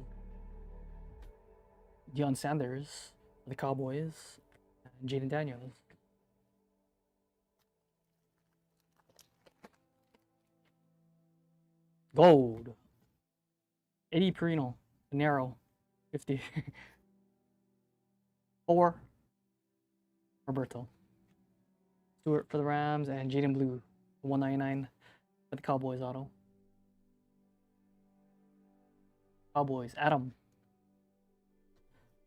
Deion Sanders for the Cowboys. And Jaden Daniels. Gold. Eddie Perino, Panero, 50. 4. Roberto. Stewart for the Rams and Jaden Blue, 199 for the Cowboys auto. Cowboys, Adam.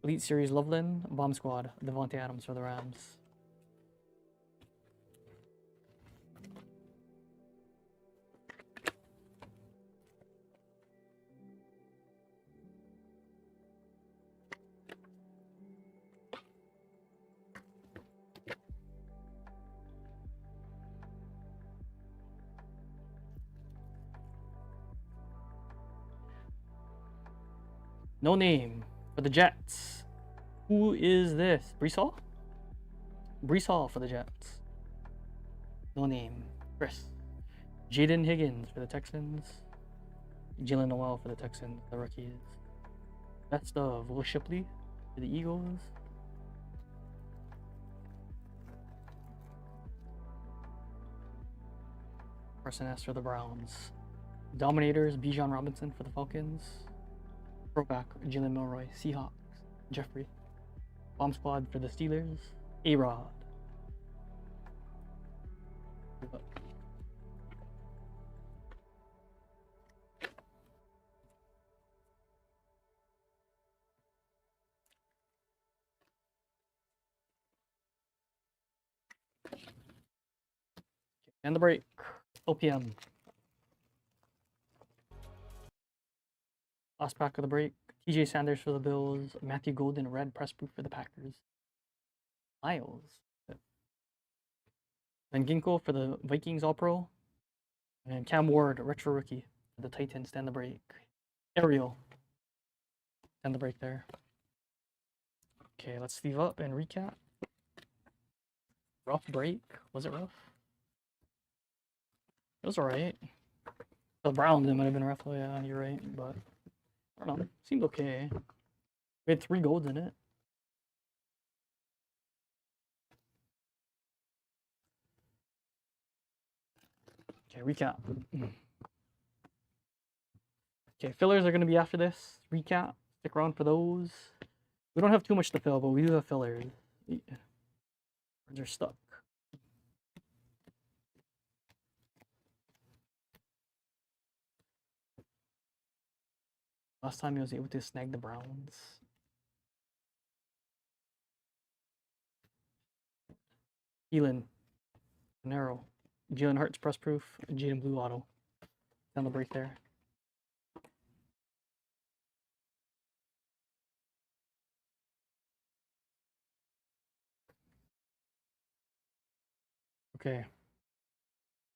Elite Series Loveland, Bomb Squad, Devontae Adams for the Rams. No name for the Jets. Who is this? Brees Hall? Brees Hall for the Jets. No name. Chris. Jaden Higgins for the Texans. Jalen Noel for the Texans, the rookies. Best of Will Shipley for the Eagles. Carson S for the Browns. Dominators, Bijan Robinson for the Falcons. Throwback, Jalen Milroy, Seahawks, Jeffrey. Bomb Squad for the Steelers, A-Rod. And the break, OPM. Last pack of the break. TJ Sanders for the Bills. Matthew Golden, red press proof for the Packers. Miles. Van Ginkel for the Vikings All-Pro. And Cam Ward, retro rookie for the Titans. Stand the break. Ariel. Stand the break there. Okay, let's leave up and recap. Rough break. Was it rough? It was alright. The Browns, it might have been rough. Oh, yeah, you're right. But I don't know. Seemed okay. We had 3 golds in it. Okay, recap. Okay, fillers are going to be after this. Recap. Stick around for those. We don't have too much to fill, but we do have fillers. They're stuck. Last time he was able to snag the Browns. Elin. Panero. Jalen Hurts press proof. Jaden Blue auto. Down the break there. Okay.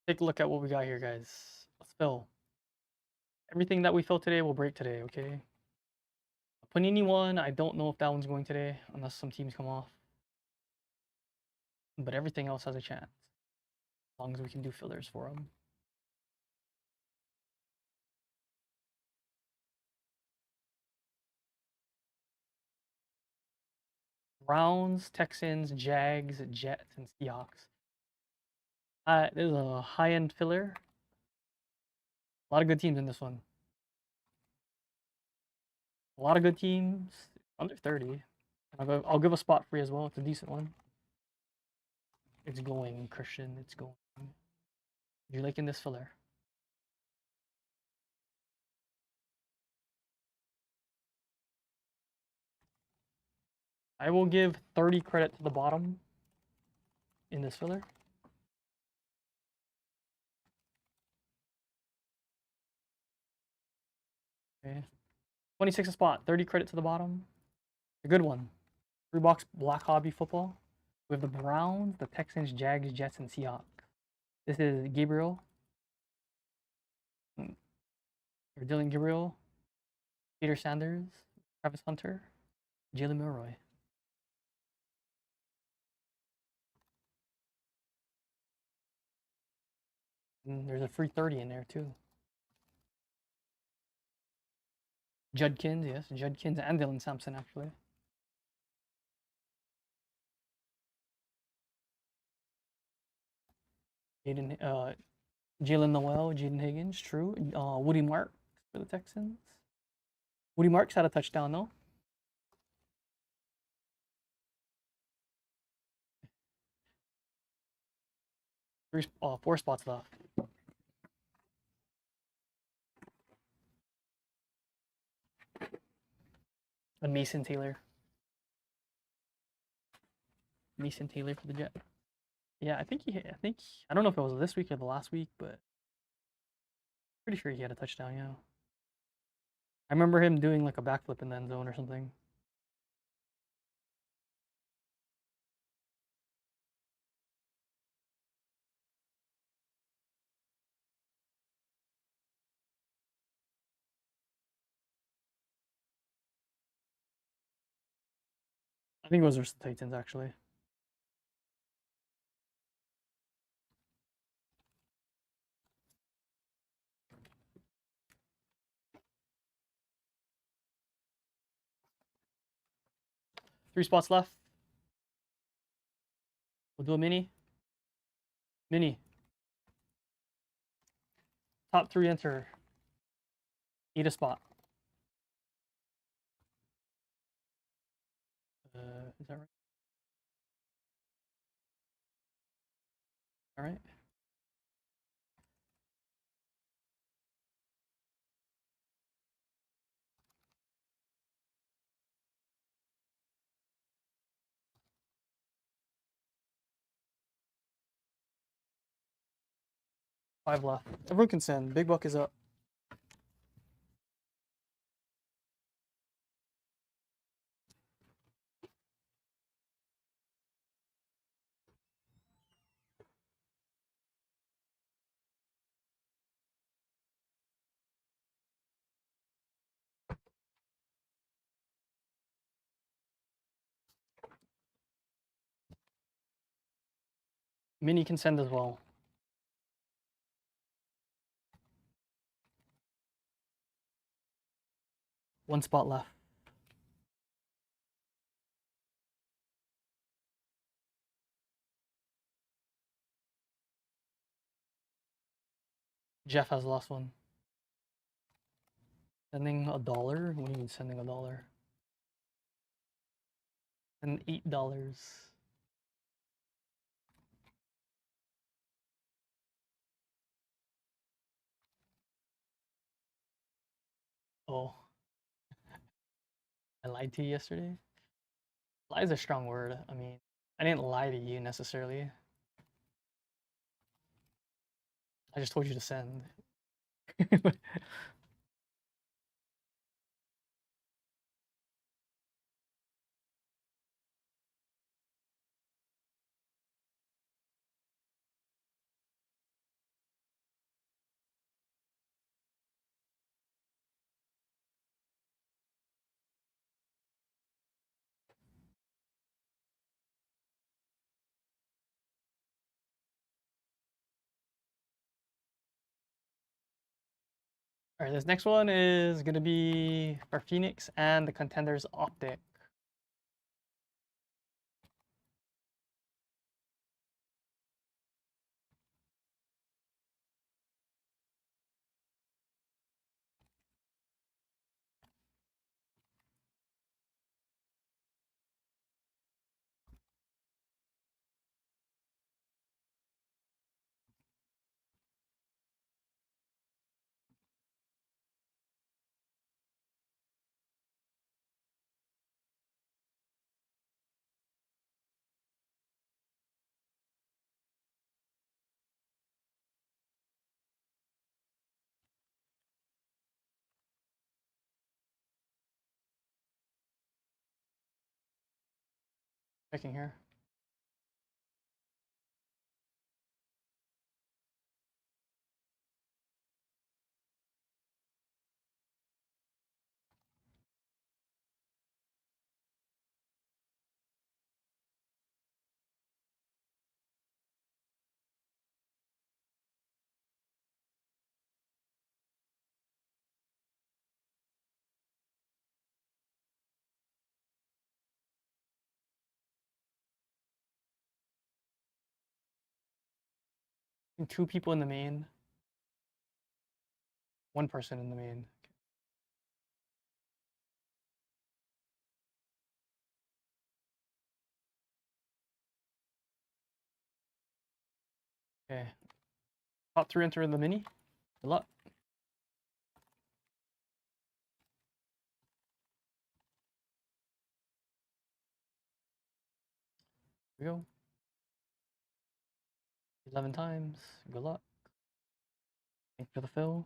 Take a look at what we got here, guys. Let's fill. Everything that we fill today will break today, okay? Panini one, I don't know if that one's going today, unless some teams come off. But everything else has a chance. As long as we can do fillers for them. Browns, Texans, Jags, Jets, and Seahawks. There's a high-end filler. A lot of good teams in this one. A lot of good teams. Under 30. I'll give a spot free as well. It's a decent one. It's going, Christian. It's going. You're liking this filler. I will give 30 credit to the bottom in this filler. Okay. 26 a spot, 30 credit to the bottom. A good one. 3-box Black Hobby football. We have the Browns, the Texans, Jags, Jets, and Seahawks. This is Gabriel. Or Dylan Gabriel. Peter Sanders. Travis Hunter. Jalen Milroy. And there's a free 30 in there too. Judkins, yes. Judkins and Dylan Sampson, actually. Jalen Noel, Jaden Higgins, true. Woody Marks for the Texans. Woody Marks had a touchdown, though. Four spots left. And Mason Taylor. Mason Taylor for the Jet. Yeah, I don't know if it was this week or the last week, but pretty sure he had a touchdown, yeah. I remember him doing like a backflip in the end zone or something. I think it was versus the Titans, actually. Three spots left. We'll do a mini. Mini. Top three enter. Eat a spot. Is that right? All right. Five left. Everyone can send. Big buck is up. Mini can send as well. One spot left. Jeff has the last one. Sending $1? What do you mean sending $1? And $8. Oh. I lied to you yesterday? Lie is a strong word. I mean, I didn't lie to you necessarily. I just told you to send. All right, this next one is gonna be for Phoenix and the Contenders Optic. Checking here. Two people in the main, one person in the main. Okay. Top 3 enter the mini. Good luck. Here we go. 11 times. Good luck. Thank you for the fill.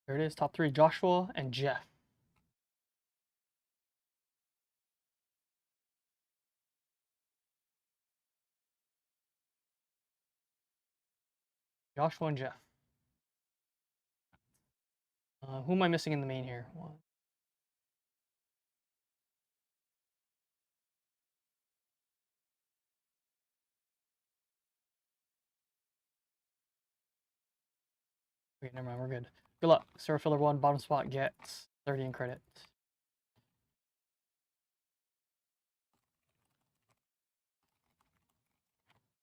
There it is. Top 3, Joshua and Jeff. Joshua and Jeff. Who am I missing in the main here? One. Okay, never mind. We're good. Good luck. Server filler 1, bottom spot gets 30 in credit.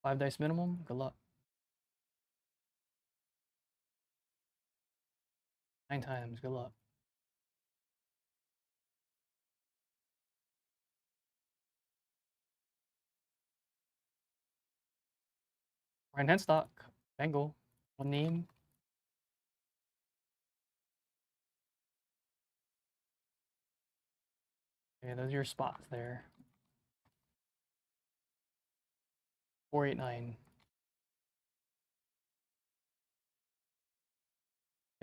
5 dice minimum. Good luck. 9 times. Good luck. Right hand stock. Bengal. One name. Okay, those are your spots there. 489.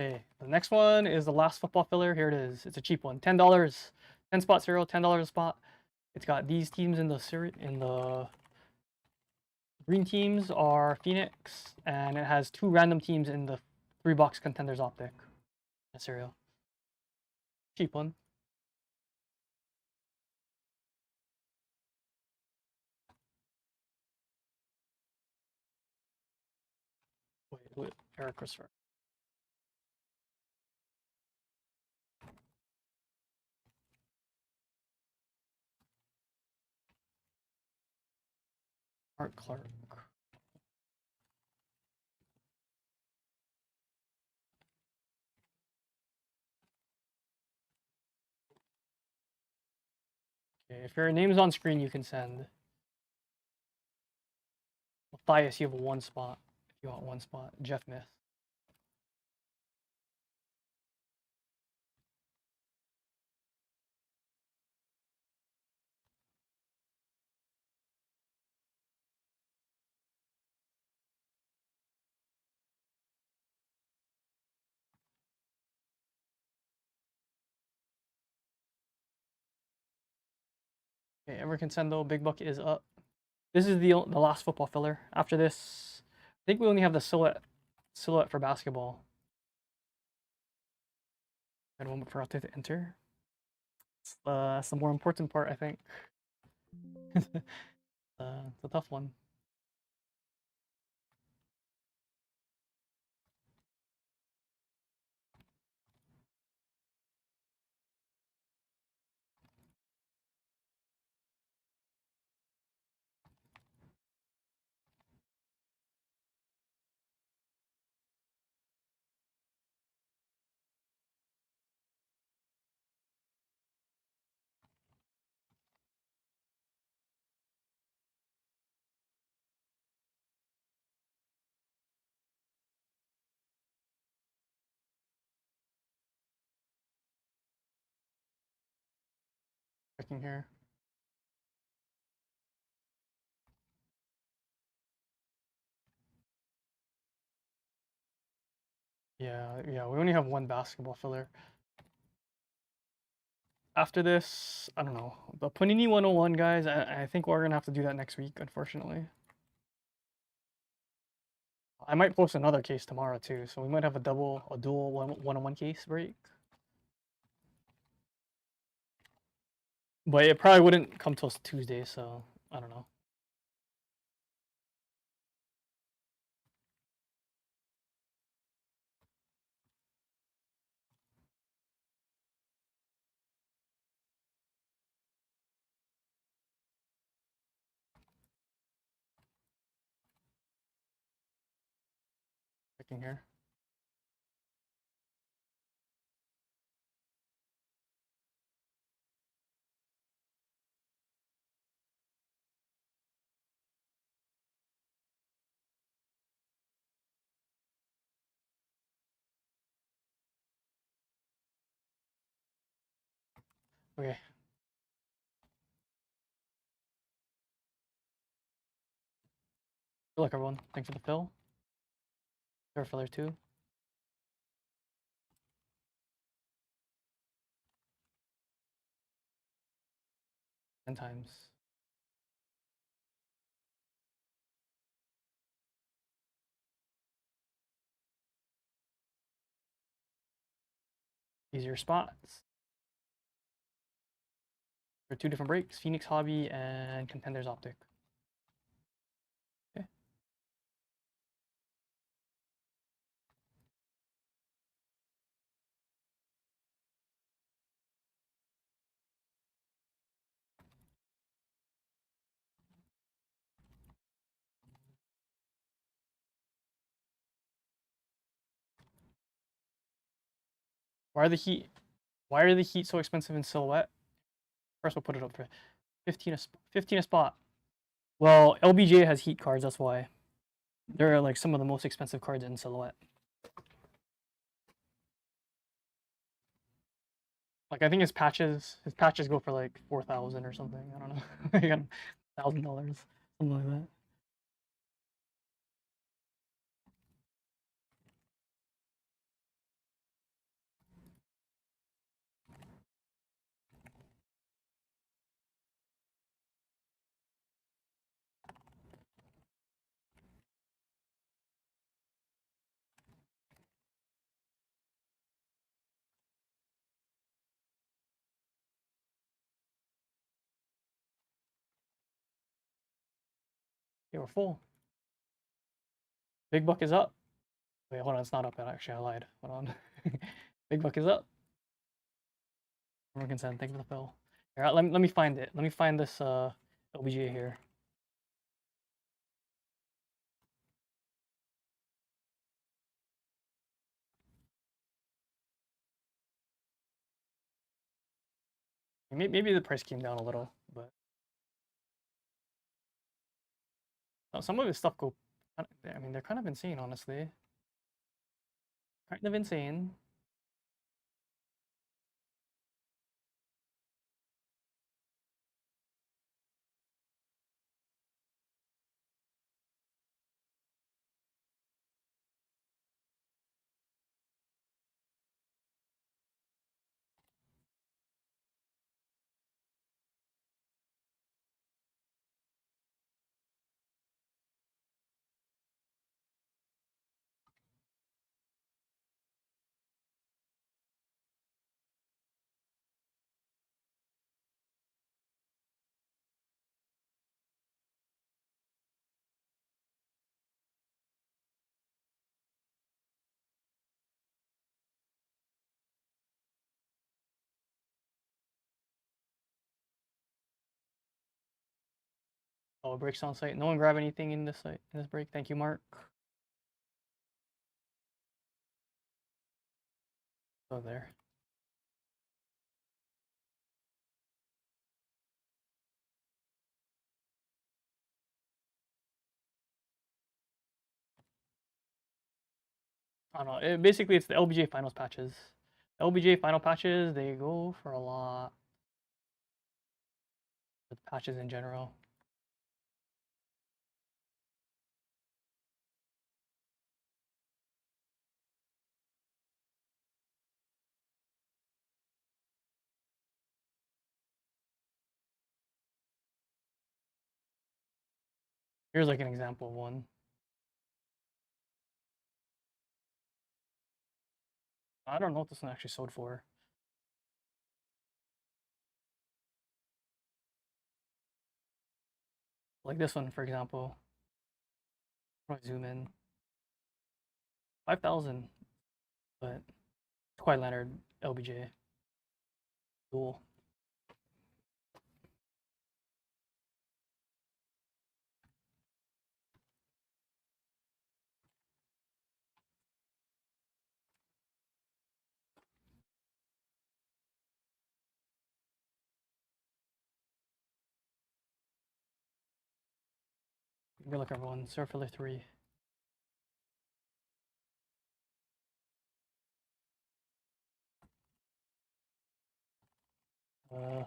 Okay, the next one is the last football filler. Here it is. It's a cheap one. $10. 10 spot cereal, $10 a spot. It's got these teams in the green teams are Phoenix, and it has 2 random teams in the 3-box Contenders Optic. Cereal. Cheap one. Wait, Eric Christopher. Art Clark. Okay, if your name's on screen, you can send. Matthias, you have 1 spot. If you want 1 spot. Jeff Myth. Okay, everyone can send though. Big Buck is up. This is the last football filler. After this, I think we only have the silhouette for basketball. And one forgot to enter. That's the more important part, I think. it's a tough one. Checking here. Yeah, we only have one basketball filler. After this, I don't know. The Panini 101, guys, I think we're gonna have to do that next week, unfortunately. I might post another case tomorrow too, so we might have a dual one-on-one case break. But it probably wouldn't come till Tuesday, so I don't know. Checking here. Okay. Good luck, everyone. Thanks for the fill. Third filler too. 10 times. Easier spots. For 2 different breaks, Phoenix Hobby and Contenders Optic. Okay. Why are the Heat so expensive in silhouette? First, we'll put it up for 15 a spot. Well, LBJ has Heat cards, that's why. They're like some of the most expensive cards in silhouette. Like I think his patches go for like 4,000 or something. I don't know. Like $1,000, something like that. Okay, we're full. Big buck is up. Wait, hold on, it's not up yet. Actually, I lied. Hold on. Big buck is up. Everyone consent. Thank you for the fill. Here, let me find it. Let me find this LBJ here. Maybe the price came down a little, but some of his stuff go. I mean, they're kind of insane, honestly. Kind of insane. Oh, breaks on site. No one grab anything in this site in this break. Thank you, Mark. Oh, there. I don't know. Basically, it's the LBJ finals patches. LBJ final patches, they go for a lot. With patches in general. Here's like an example of one. I don't know what this one actually sold for. Like this one, for example. How do I zoom in? 5,000, but Kawhi Leonard, LBJ, duel. Good luck, everyone. Surfiller 3. Good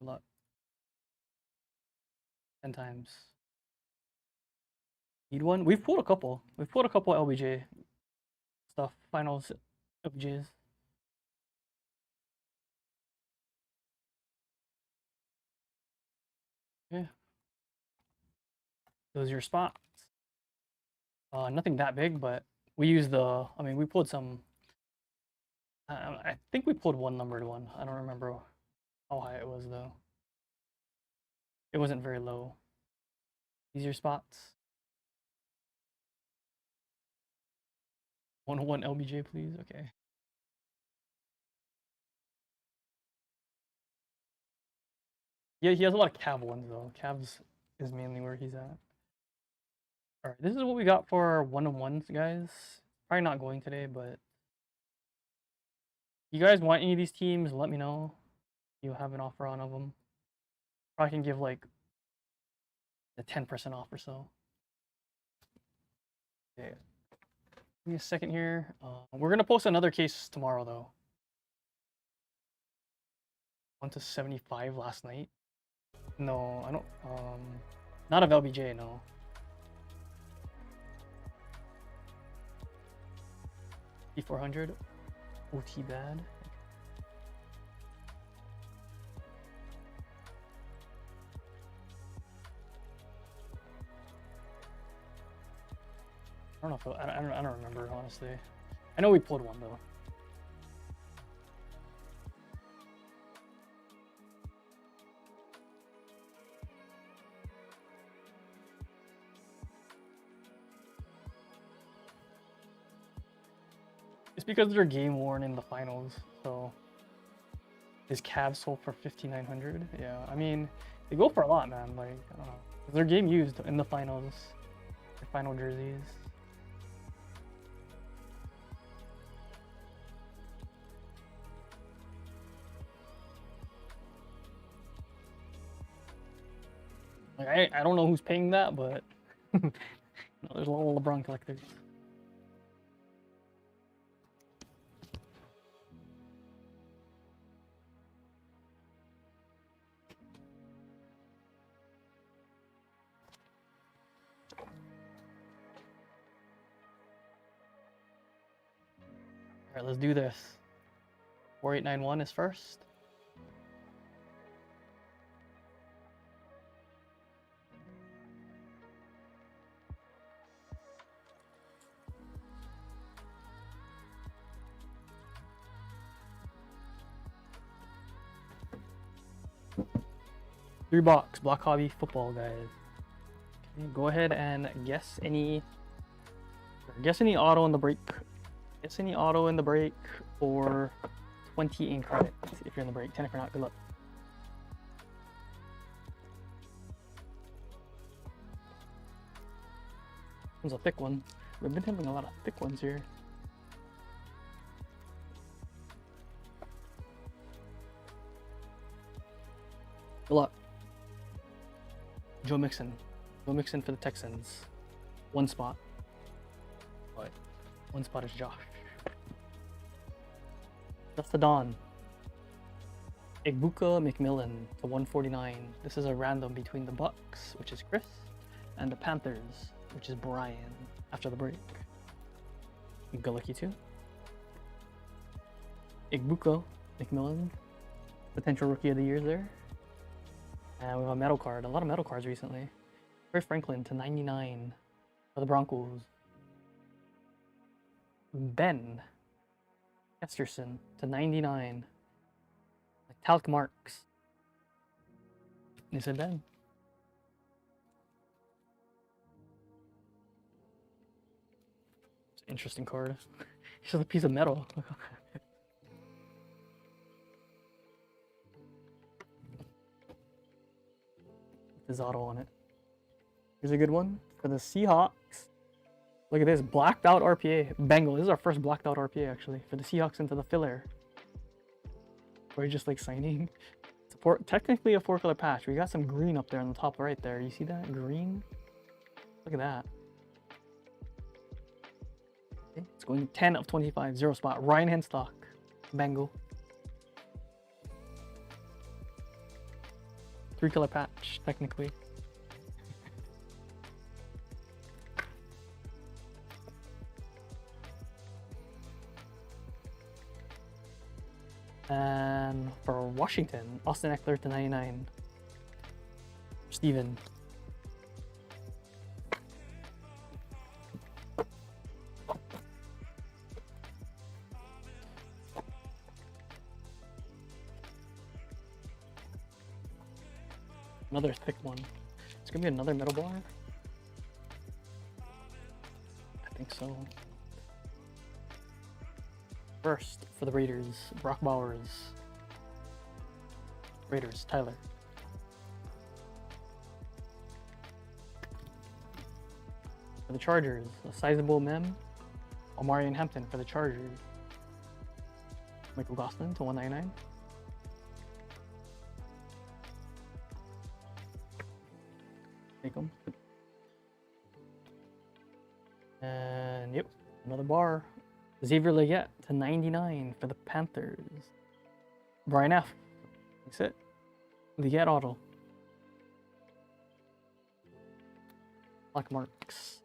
luck. 10 times. Need one? We've pulled a couple. We've pulled a couple LBJ stuff. Finals LBJs. Yeah. Those are your spots. Nothing that big, but we used the. I mean, we pulled some. I think we pulled one numbered one. I don't remember how high it was though. It wasn't very low. These are your spots. 101 LBJ, please. Okay. Yeah, he has a lot of Cav ones though. Cavs is mainly where he's at. All right, this is what we got for our one-on-ones, guys. Probably not going today, but you guys want any of these teams? Let me know. You have an offer on them. Probably can give like a 10% off or so. Okay. Give me a second here. We're gonna post another case tomorrow though. 1 to 75 last night. No, I don't. Not of LBJ, no. P400. OT bad. I don't know if I don't remember honestly. I know we pulled one though. It's because they're game worn in the finals, so his Cavs sold for 5,900. Yeah, I mean they go for a lot, man. Like I don't know, they're game used in the finals, their final jerseys. Like I don't know who's paying that, but no, there's a lot of LeBron collectors. All right, let's do this. 4891 is first. Three box Block Hobby Football, guys. Okay, go ahead and guess any auto in the break. Guess any auto in the break or 20 in credit if you're in the break. 10 if you're not. Good luck. One's a thick one. We've been having a lot of thick ones here. Good luck. Joe Mixon. Joe Mixon for the Texans. One spot. But one spot is Josh. That's the Dawn. Egbuka McMillan to 149. This is a random between the Bucks, which is Chris, and the Panthers, which is Brian, after the break. Good luck, you too. Egbuka McMillan, potential rookie of the year there. And we have a metal card, a lot of metal cards recently. Ray Franklin to 99 for the Broncos. Ben Esterson to 99. Metallic marks. They said Ben. It's an interesting card. It's just a piece of metal. His auto on it. Here's a good one for the Seahawks. Look at this, blacked out RPA. Bengal. This is our first blacked out RPA actually for the Seahawks into the filler. We're just like signing. Support technically a 4-color patch. We got some green up there on the top right there. You see that green? Look at that. Okay, it's going 10 of 25, 0 spot. Ryan Henstock, Bengal. 3-color patch technically. And for Washington, Austin Eckler to 99. Steven. Another thick one. It's gonna be another metal bar. I think so. First, for the Raiders, Brock Bowers. Raiders, Tyler. For the Chargers, a sizable mem, Omarion Hampton for the Chargers. Michael Gosselin to 199. Take them. And yep, another bar. Xavier Leggett to 99 for the Panthers. Brian F. That's it. Leggett auto. Black marks.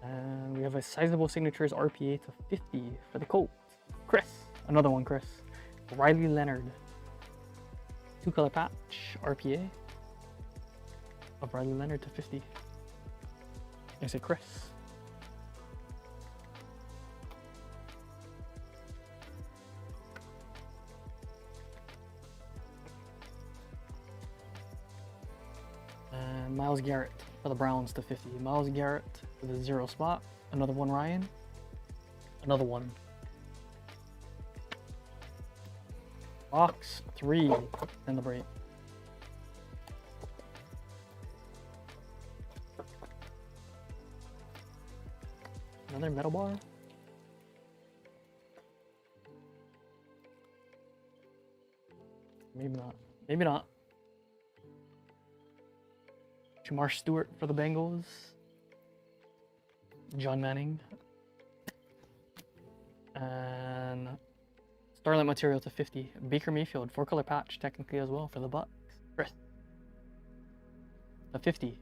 And we have a sizable signatures RPA to 50 for the Colts. Chris, another one, Chris. Riley Leonard, 2-color patch RPA of Riley Leonard to 50. I say Chris. And Myles Garrett for the Browns to 50. Myles Garrett for the 0 spot. Another one, Ryan. Another one. Box 3 in the break. Another metal bar. Maybe not. Maybe not. Jamar Stewart for the Bengals. John Manning. And Starlight material to 50. Baker Mayfield, 4-color patch technically as well for the Bucks. Chris. A 50.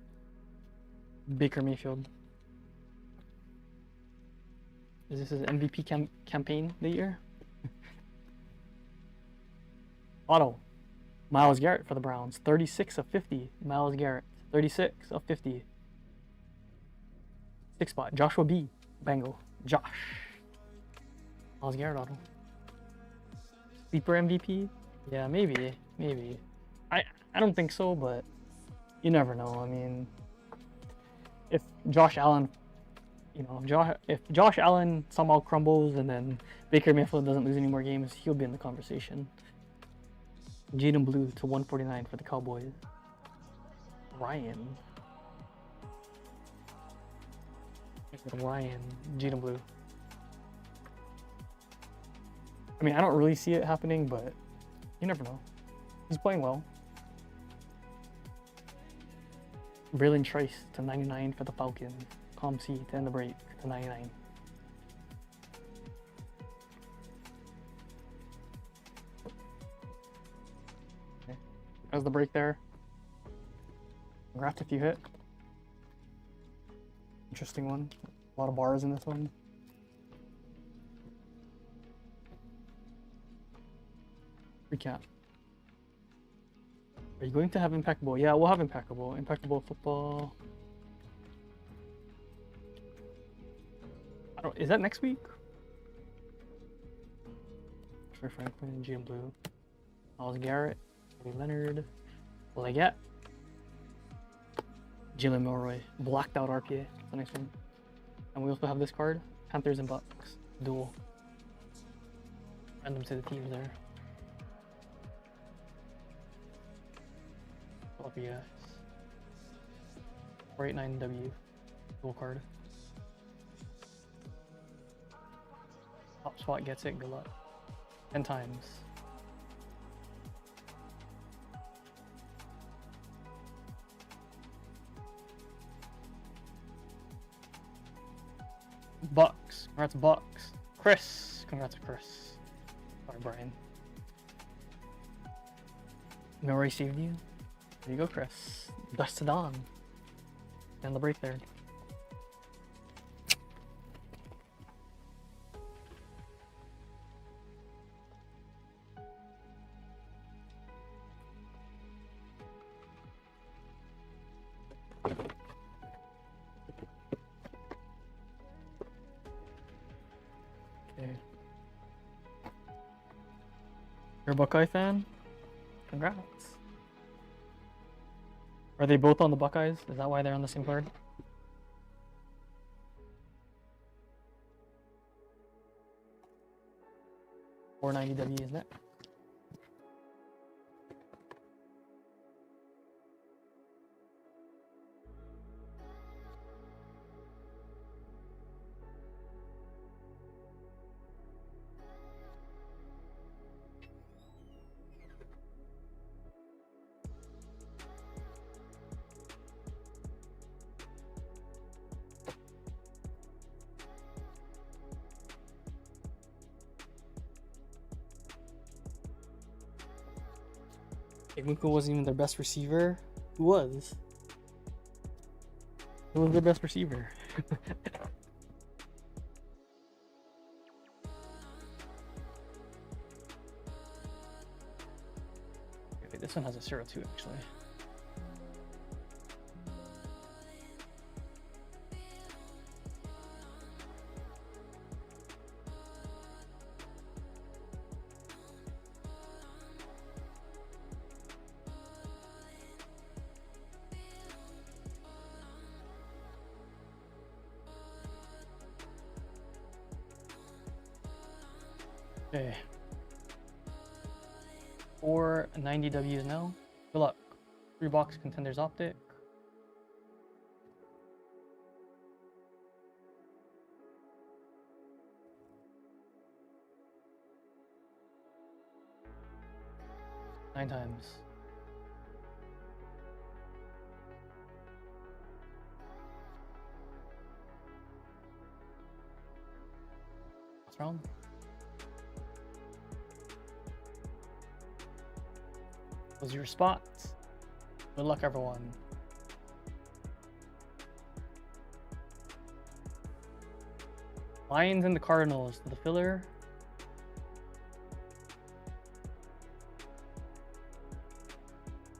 Baker Mayfield. Is this his MVP campaign the year? Auto. Myles Garrett for the Browns. 36 of 50. Myles Garrett. 36 of 50. 6 spot. Joshua B. Bengal. Josh. Myles Garrett auto. Sleeper MVP? Yeah, maybe. Maybe. I don't think so, but you never know. I mean, if Josh Allen, if Josh Allen somehow crumbles and then Baker Mayfield doesn't lose any more games, he'll be in the conversation. Jaden Blue to 149 for the Cowboys. Ryan, Jaden Blue. I mean, I don't really see it happening, but you never know. He's playing well. Braylon Trice to 99 for the Falcons. Com C to end the break to 99. Okay. How's the break there? Congrats if you hit. Interesting one. A lot of bars in this one. Recap. Are you going to have Impeccable? Yeah, we'll have Impeccable. Impeccable football. Is that next week? Trey Franklin, GM Blue. Miles Garrett, Eddie Leonard, Leggett, Jalen Milroy, blacked out RPA. That's the next one. And we also have this card, Panthers and Bucks duel. Random to the teams there. LPS 489W dual card. Top spot gets it, good luck. 10 times. Bucks. Congrats, Bucks. Chris. Congrats to Chris. Sorry, Brian. Milroy saved you. There you go, Chris. Dust to dawn. And the break there. Okay. You're a Buckeye fan? Congrats. Are they both on the Buckeyes? Is that why they're on the same card? $490W, isn't it? Igmuka wasn't even their best receiver. Who was? Who was their best receiver? Okay, this one has a 0-2 actually. Okay. 490Ws now. Good luck. 3-box Contenders Optic. Nine times. Last round. Those are your spots. Good luck, everyone. Lions and the Cardinals. The filler.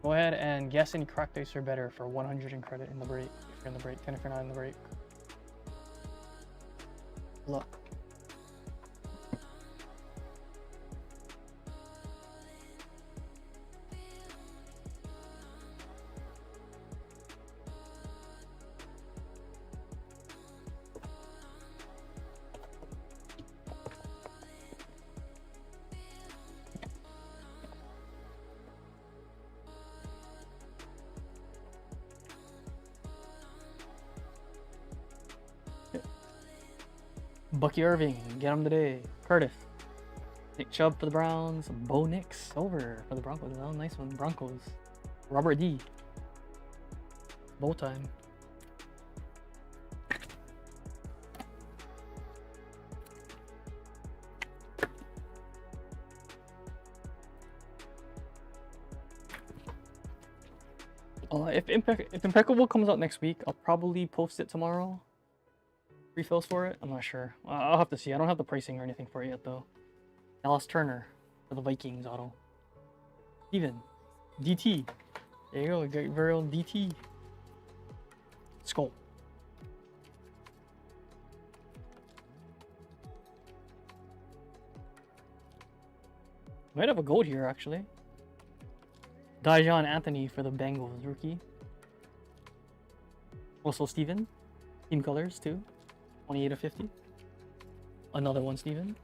Go ahead and guess any crack dice are better for 100 in credit in the break. If you're in the break, 10 if you're not in the break. Good luck. Bucky Irving, get him today. Curtis. Nick Chubb for the Browns. Bo Nix over for the Broncos. Oh, nice one. Broncos. Robert D. Bow time. If Impeccable comes out next week, I'll probably post it tomorrow. Refills for it? I'm not sure. I'll have to see. I don't have the pricing or anything for it yet, though. Dallas Turner for the Vikings auto. Steven. DT. There you go. We got your very own DT. Skull. Might have a gold here, actually. Dijon Anthony for the Bengals rookie. Also Steven. Team colors too. 28 of 50. Another one, Steven.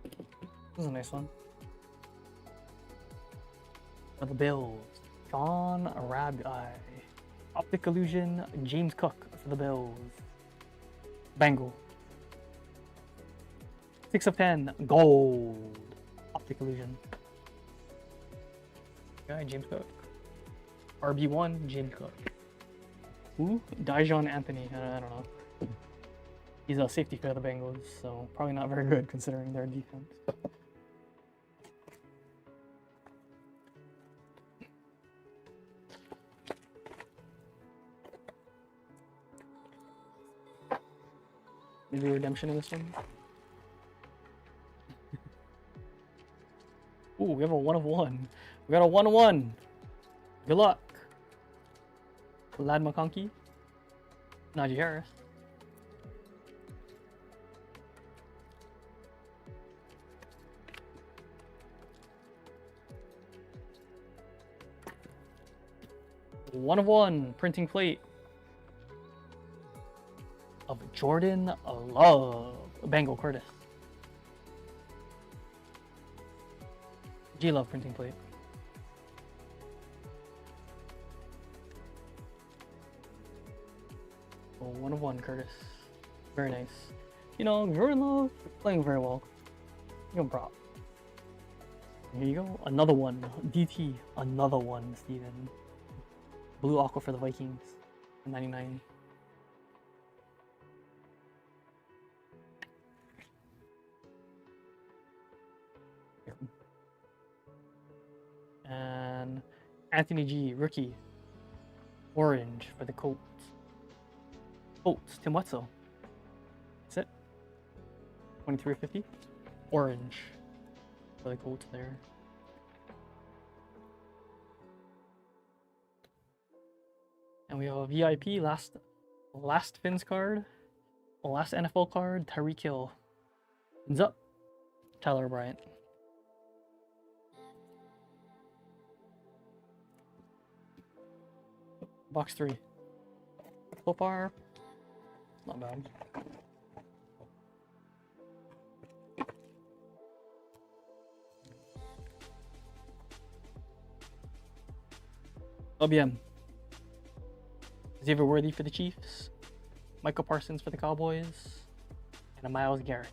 This is a nice one. For the Bills. John Rabbi. Optic Illusion. James Cook for the Bills. Bengal. 6 of 10. Gold. Optic Illusion. Guy, James Cook. RB1, James Cook. Who? Dijon Anthony. I don't know. He's a safety for the Bengals, so probably not very good considering their defense. Maybe redemption in this one. Ooh, we have a 1 of 1. We got a 1 of 1. Good luck. Lad McConkey. Najee Harris. One of 1 printing plate of Jordan Love. Bengal Curtis. G-Love printing plate. Oh, 1 of 1 Curtis. Very nice. You know, Jordan Love playing very well. Give him prop. Here you go. Another one. DT. Another one, Steven. Blue Aqua for the Vikings. 99. And Anthony G, rookie. Orange for the Colts. Colts, Tim Wetzel. That's it. 23.50. Orange for the Colts there. And we have a VIP last Fins card. Last NFL card, Tyreek Hill. Fins up. Tyler Bryant. Box 3. So far, not bad. LBM. Xavier Worthy for the Chiefs. Michael Parsons for the Cowboys. And a Myles Garrett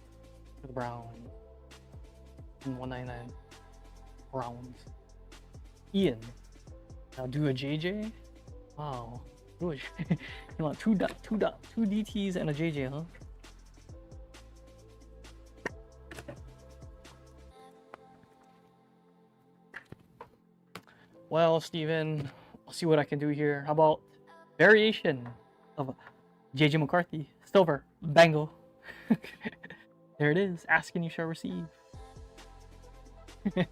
for the Browns. And 199. Browns. Ian. Now do a JJ. Wow. You want two DTs and a JJ, huh? Well, Steven, I'll see what I can do here. How about variation of JJ McCarthy, silver, Bengal. There it is. Ask and you shall receive. Look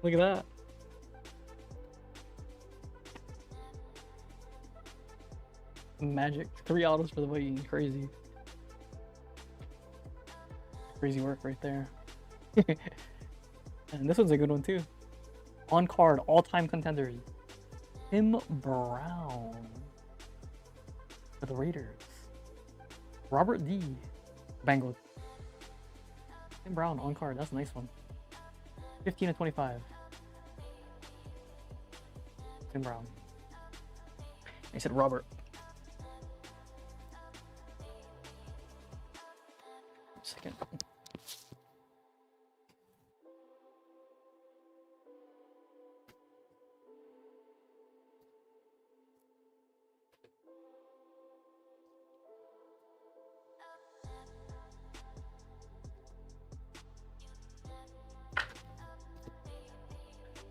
at that. Magic. 3 autos for the Vikings. Crazy. Crazy work right there. And this one's a good one too. On card, all-time contenders. Tim Brown for the Raiders. Robert D. Bengals. Tim Brown on card. That's a nice one. 15 of 25. Tim Brown. I said Robert.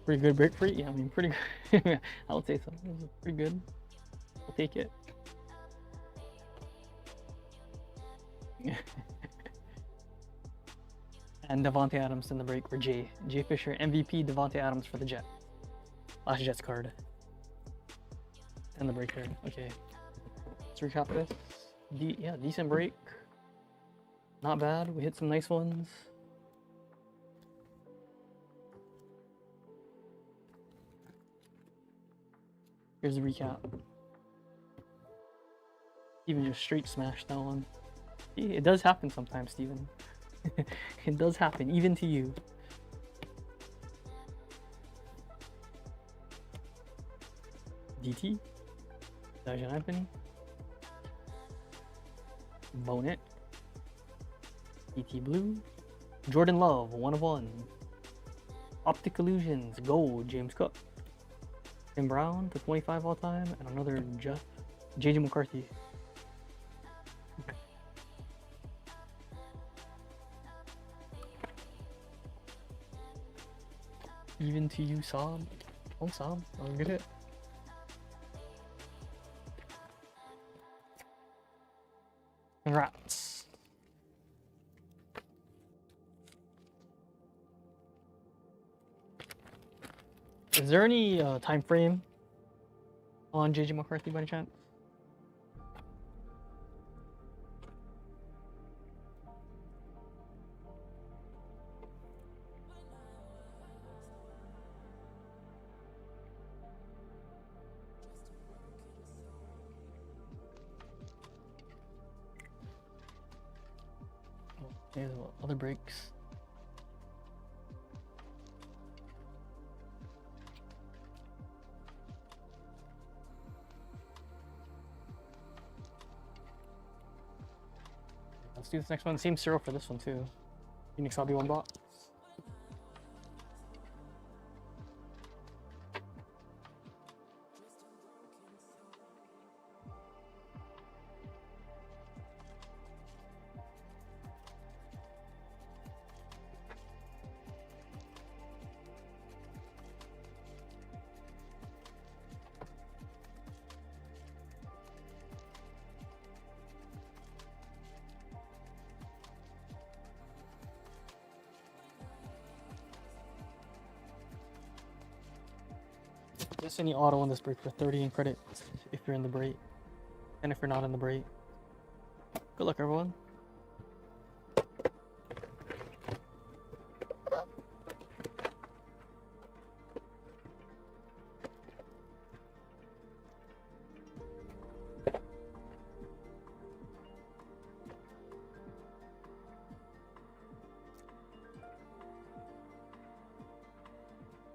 Pretty good break free. Yeah, I mean, pretty good. I would say so. This is pretty good. I'll take it. And Devontae Adams in the break for Jay. Jay Fisher, MVP, Devontae Adams for the Jets. Last Jets card. And the break card. Okay. Let's recap this. Yeah, decent break. Not bad. We hit some nice ones. Here's the recap. Even just straight smashed that one. See, it does happen sometimes, Steven. It does happen, even to you. DT. Dajan Anthony. Bonet. DT Blue. Jordan Love, 1 of 1. Optic Illusions, Gold, James Cook. Tim Brown to 25 all time, and another JJ McCarthy. Even to you, Saab. Oh, Saab. I'll get it. Congrats. Is there any time frame on JJ McCarthy by any chance? Okay, other breaks. Let's do this next one. Same serial for this one too. Phoenix Hobby 1 box. Just any auto on this break for 30 in credit if you're in the break, and if you're not in the break. Good luck, everyone.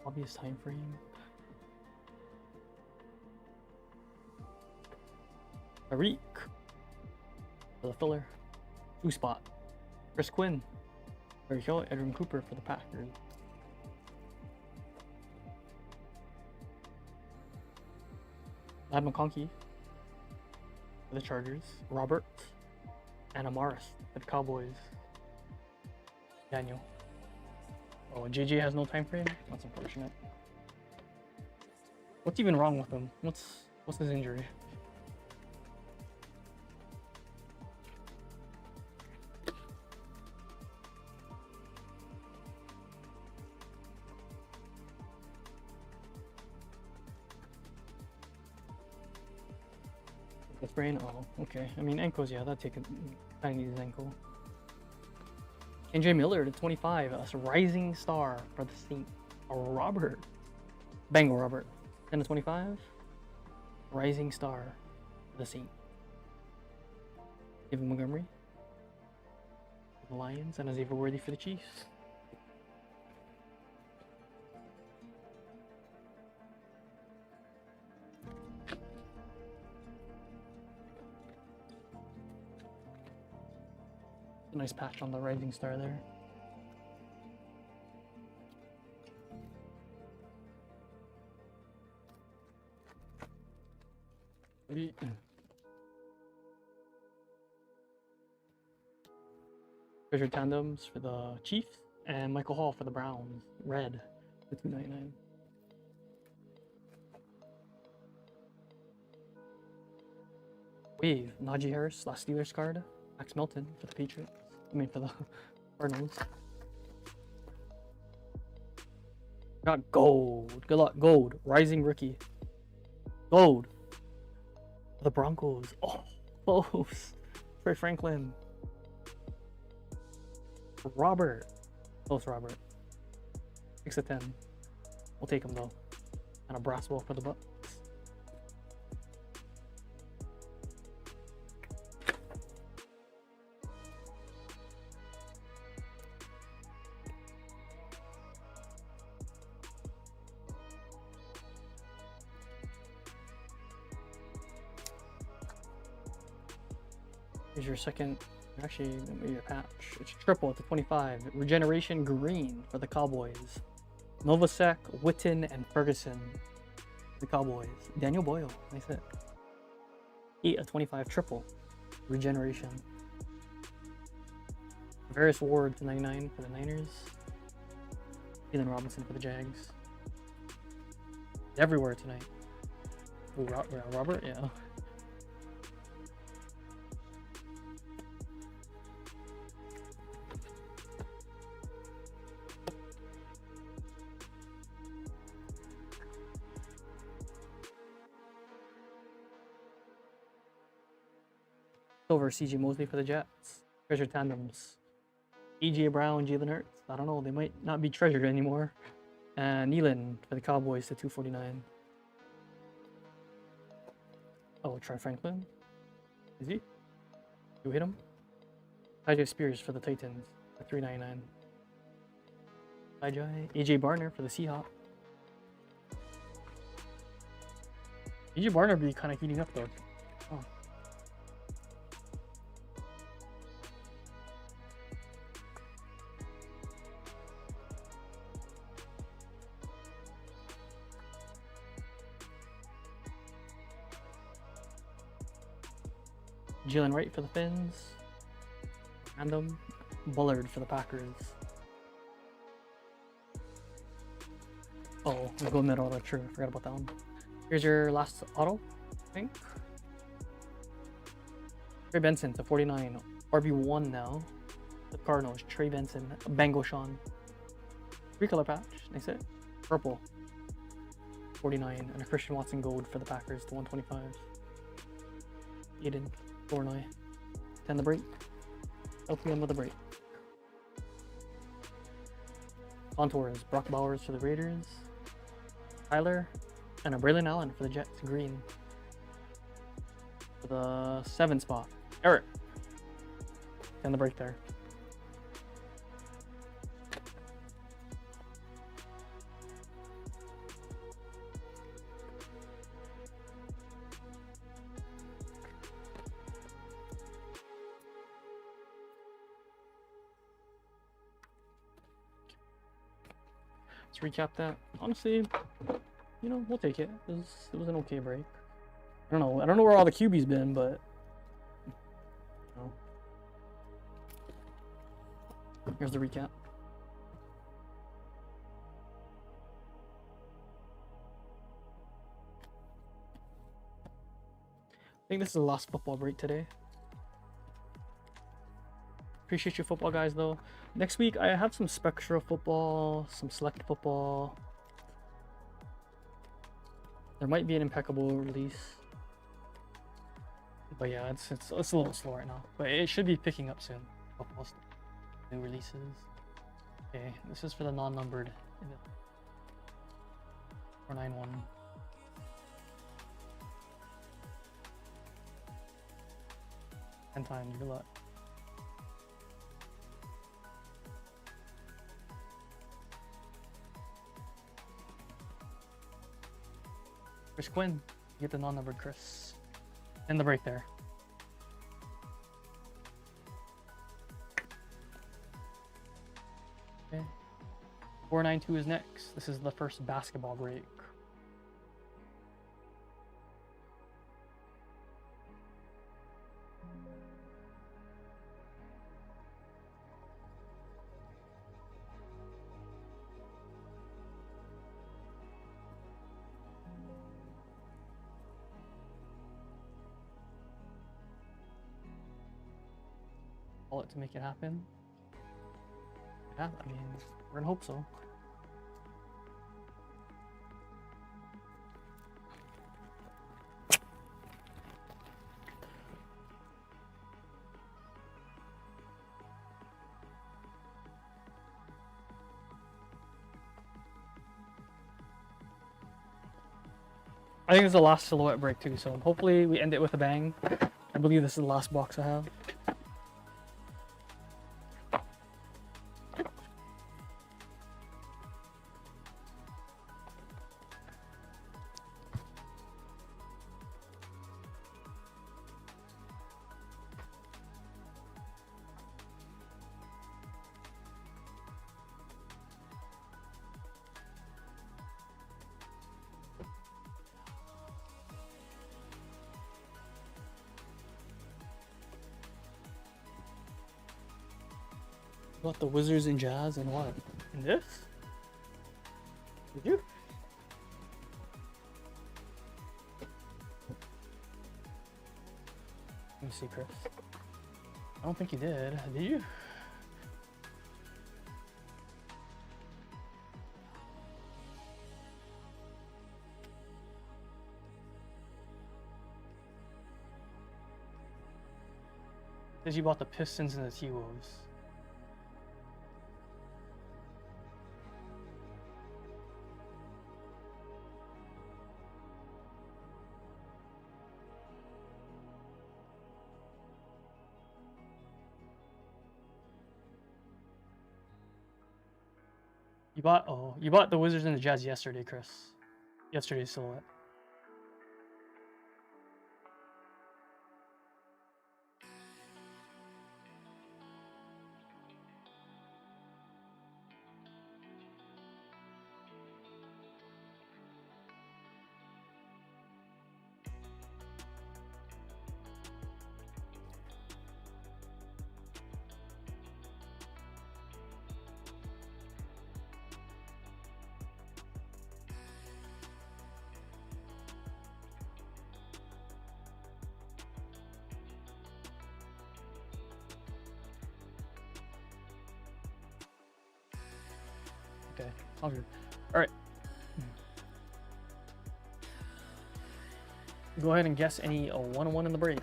Obvious time frame. Tariq for the filler. 2 spot. Chris Quinn. There you go. Edwin Cooper for the Packers. Lad McConkey for the Chargers. Robert. And Amaris for the Cowboys. Daniel. Oh, JJ has no time frame? That's unfortunate. What's even wrong with him? What's his injury? The sprain? Oh, okay. I mean, ankles, yeah, that'd take a kind of needs ankle. NJ Miller to 25, a rising star for the Saints. Robert. Bengal Robert. 10 to 25. Rising star for the Saints. David Montgomery. For the Lions, and Xavier Worthy for the Chiefs. A nice patch on the rising star there. Treasure tandems for the Chiefs and Michael Hall for the Browns. Red, the $2.99. Wave, Najee Harris, last Steelers card. Max Melton for the Patriots. I mean, for the Cardinals. Got gold. Good luck. Gold. Rising rookie. Gold. The Broncos. Oh, close. Trey Franklin. Robert. Close, Robert. 6 of 10. We'll take him though. And a brass ball for the Bucks. Here's your second, actually, maybe a patch. It's triple at the 25. Regeneration green for the Cowboys. Novacek, Witten, and Ferguson for the Cowboys. Daniel Boyle, nice hit. 8 of 25, triple. Regeneration. Varys Ward to 99 for the Niners. Keelan Robinson for the Jags. Everywhere tonight. Ooh, Robert, yeah. Over CJ Mosley for the Jets. Treasure tandems. EJ Brown, Jalen Hurts. I don't know, they might not be treasured anymore. And Nealon for the Cowboys to 249. Oh, Trey Franklin. Is he? You hit him? Tajay Spears for the Titans at 399. Tajay. AJ Barner for the Seahawks. AJ Barner be kind of heating up though. Oh. Jalen Wright for the Finns. Random. Bullard for the Packers. Oh, we'll go mid auto. True, I forgot about that one. Here's your last auto, I think. Trey Benson to 49. RB1 now. The Cardinals. Trey Benson. Bango Sean. 3-color patch. Nice hit. Purple. 49. And a Christian Watson gold for the Packers to 125. Aiden. Fortnite. 10 the break. LPM with a break. Contours. Brock Bowers for the Raiders. Tyler. And a Braylon Allen for the Jets. Green. For the 7 spot. Eric. 10 the break there. Let's recap that. Honestly, you know, we'll take it. It was an okay break. I don't know where all the QB's been, but you know. Here's the recap. I think this is the last football break today. Appreciate you, football guys, though. Next week, I have some Spectra football, some select football. There might be an impeccable release. But yeah, it's a little slow right now. But it should be picking up soon. Football stuff. New releases. Okay, this is for the non-numbered. 491. Ten times, good luck. Chris Quinn, you get the non-numbered Chris. In the break there. Okay. 492 is next. This is the first basketball break. wallet to make it happen. Yeah, I mean, we're gonna hope so. I think it's the last silhouette break too, so hopefully we end it with a bang. I believe this is the last box I have. What, the Wizards and Jazz and what? And this? Did you? Let me see, Chris. I don't think you did. Did you? Says you bought the Pistons and the T-Wolves. You bought the Wizards and the Jazz yesterday, Chris. Yesterday's silhouette. Okay, sounds good. All right. Go ahead and guess any 101 in the break.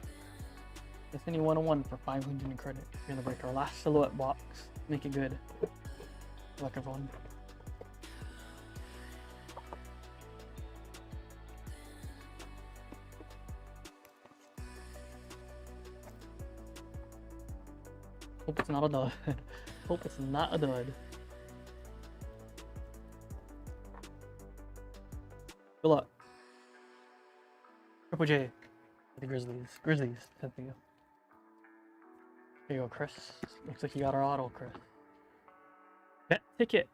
Guess any 101 for 500 in credit. You're gonna break our last silhouette box. Make it good. Good luck, everyone. Hope it's not a dud. Hope it's not a dud. Good luck. Triple J. The Grizzlies. Grizzlies. There you go. There you go, Chris. Looks like you got our auto, Chris. Bet ticket.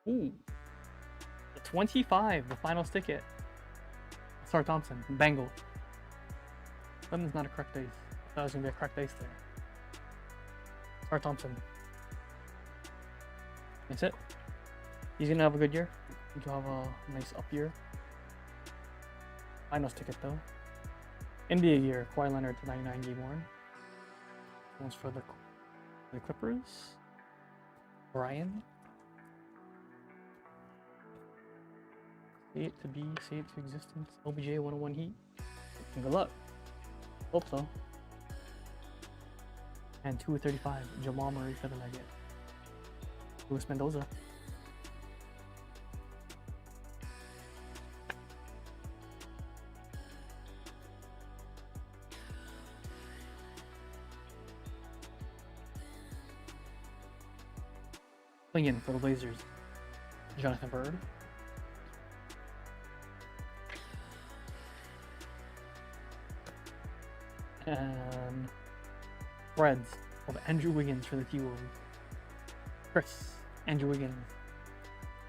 Ooh. The 25, the final ticket. Star Thompson. Bengal. Lemon's not a correct dice. I thought it was gonna be a correct dice there. Star Thompson. That's it. He's gonna have a good year. He'll have a nice up year. Finals ticket though. NBA year, Kawhi Leonard to 99 game worn. One's for the Clippers. Brian. Say it to be, say it to existence. OBJ 101 Heat. And good luck. Hope so. And 235. Jamal Murray for the Nugget. Luis Mendoza. Plingin for the Blazers. Jonathan Bird. And Reds of Andrew Wiggins for the T-Wolves. Chris, Andrew Wiggins.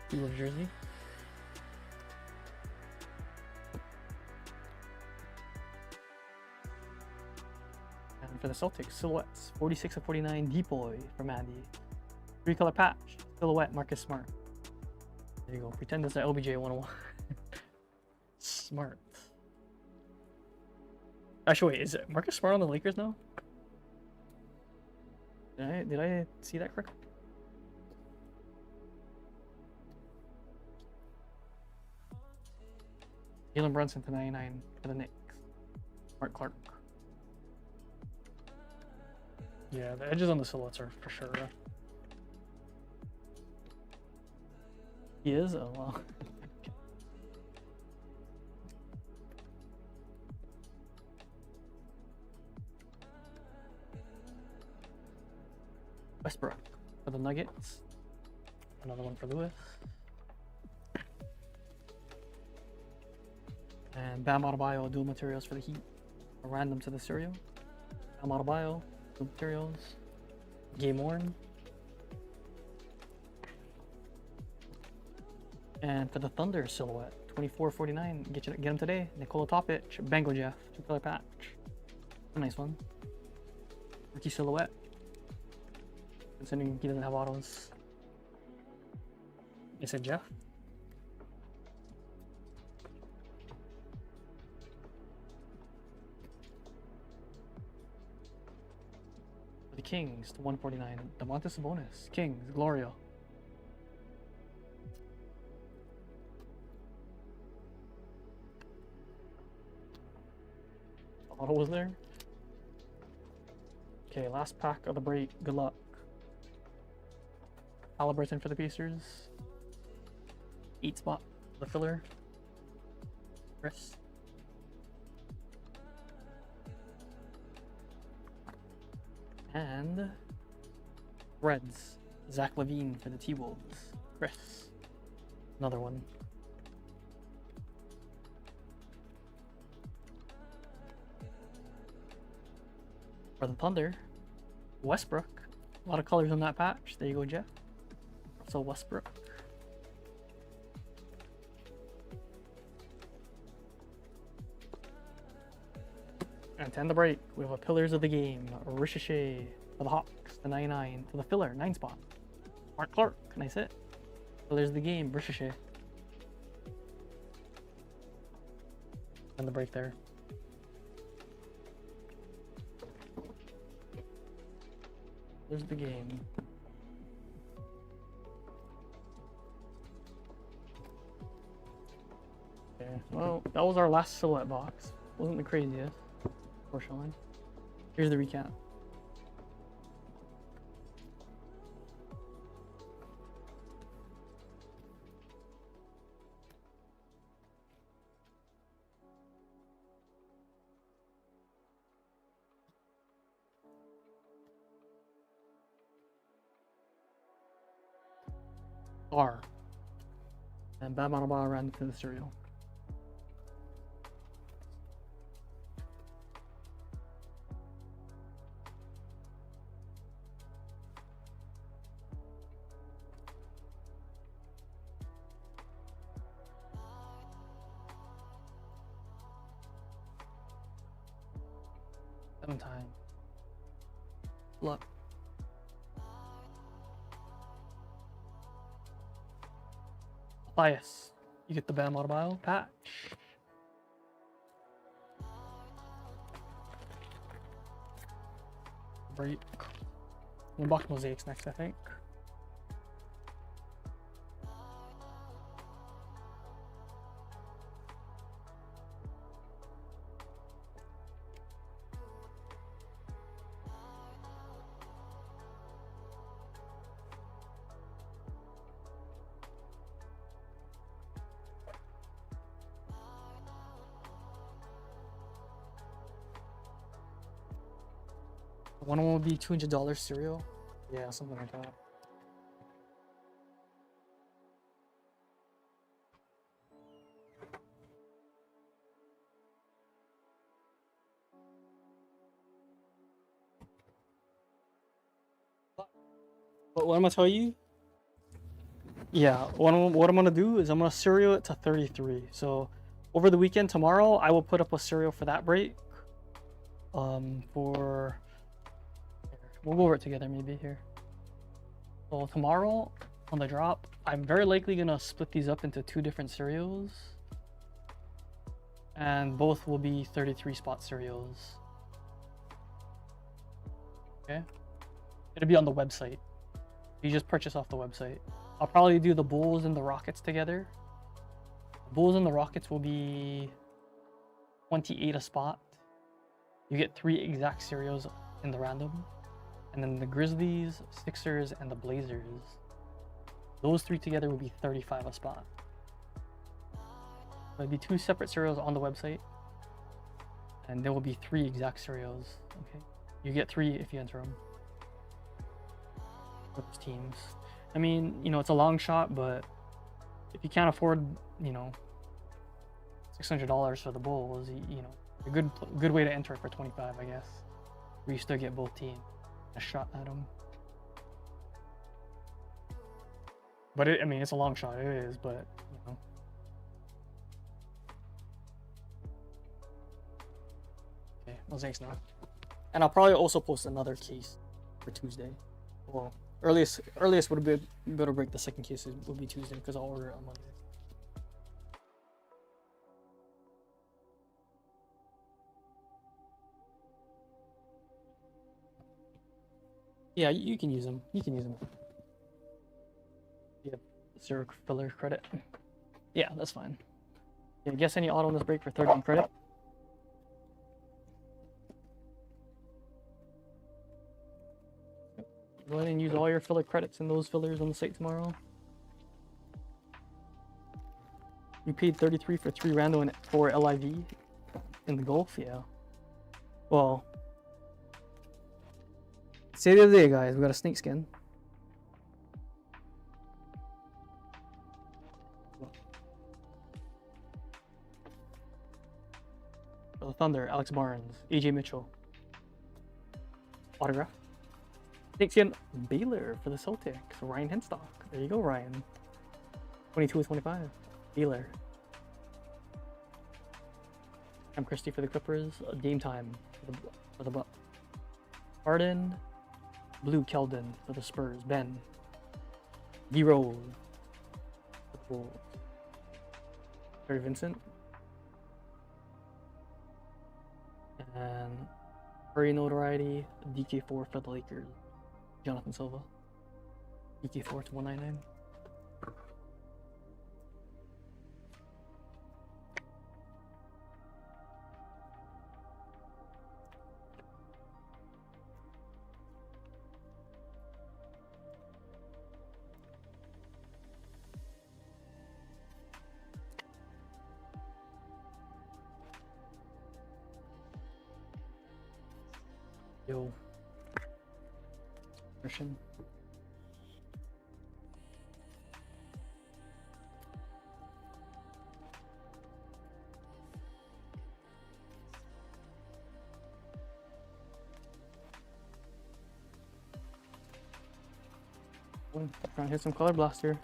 T-Wolves jersey. And for the Celtics, silhouettes. 46 of 49, Depoy for Maddie. 3-color patch, silhouette, Marcus Smart. There you go. Pretend it's an OBJ 101. Smart. Actually, wait, is it Marcus Smart on the Lakers now? Did I see that correctly? Jalen Brunson to 99 for the Knicks. Mark Clark. Yeah, the edges on the silhouettes are for sure. He is? Oh, wow. Westbrook for the Nuggets. Another one for Lewis. And Bam Adebayo, dual materials for the Heat. A random to the serial. Bam Adebayo, dual materials. Game worn. And for the Thunder silhouette, 2449. Get him today. Nikola Topic, Bango Jeff, 2-color patch. A nice one. Rookie silhouette. Considering he doesn't have autos. I said Jeff. For the Kings to 149. Domantas Sabonis, Kings, Gloria. The auto was there. Okay, last pack of the break. Good luck. Halliburton for the Pacers. 8 spot, the filler. Chris. And Reds. Zach LaVine for the T-Wolves. Chris. Another one. For the Thunder, Westbrook. A lot of colors on that patch. There you go, Jeff. So Westbrook. And to end the break, we have a Pillars of the Game. Ricochet for the Hawks, the 99. For the filler, 9 spot. Mark Clark, nice hit. Pillars of the Game, Ricochet. End the break there. There's the game. Okay, well, that was our last silhouette box. Wasn't the craziest, unfortunately. Here's the recap. R. And Bam Adebayo ran into the cereal. Seven times. Look. Bias. You get the Bam Adebayo patch. Break. Unbox mosaics next, I think. One of them would be $200 cereal. Yeah, something like that. But what I'm gonna tell you? Yeah, what I'm gonna do is I'm gonna serial it to 33. So over the weekend tomorrow, I will put up a serial for that break. We'll go over it together maybe here. So tomorrow on the drop, I'm very likely gonna split these up into 2 different serials. And both will be 33 spot serials. Okay. It'll be on the website. You just purchase off the website. I'll probably do the Bulls and the Rockets together. The Bulls and the Rockets will be 28 a spot. You get 3 exact serials in the random. And then the Grizzlies, Sixers, and the Blazers. Those 3 together will be 35 a spot. There'll be 2 separate serials on the website. And there will be 3 exact serials. Okay. You get 3 if you enter them. For those teams. I mean, you know, it's a long shot, but if you can't afford, you know, $600 for the Bulls, you know, a good way to enter it for 25, I guess. Where you still get both teams a shot at them. But I mean, it's a long shot. It is, but you know. Okay, mosaics now. And I'll probably also post another case for Tuesday. Well, earliest would be able to break the second case would be Tuesday because I'll order it on Monday. Yeah, you can use them. You can use them. You have 0 filler credit. Yeah, that's fine. Yeah, guess any auto on this break for 13 credit. Go ahead and use all your filler credits in those fillers on the site tomorrow. You paid 33 for 3 rando and 4 LIV in the Gulf, yeah. Well, say the other day, guys, we got a snake skin. For the Thunder, Alex Barnes, AJ Mitchell. Autograph. Snake skin, Baylor for the Celtics, Ryan Henstock. There you go, Ryan. 22/25, Baylor. Cam Christie for the Clippers, Game Time for the Bucks. Harden. Blue Keldon for the Spurs. Ben. D-Rose for the Bulls. Terry Vincent. And Curry notoriety. DK4 for the Lakers. Jonathan Silva. DK4 to 199. Yo. Christian. Trying to hit some color blast here.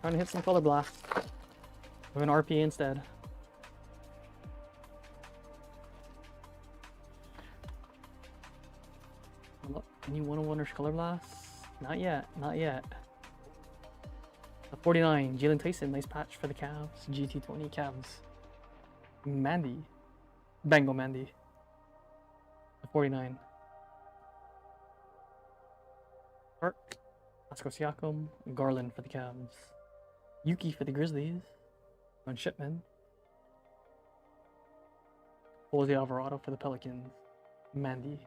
Trying to hit some color blast with an RPA instead. Any 101ers color blasts? Not yet, not yet. The 49, Jalen Tyson, nice patch for the Cavs. GT20 Cavs. Mandy. Bango Mandy. The 49. Park. Pascal Siakam. Garland for the Cavs. Yuki for the Grizzlies. On Shipman. Jose Alvarado for the Pelicans. Mandy.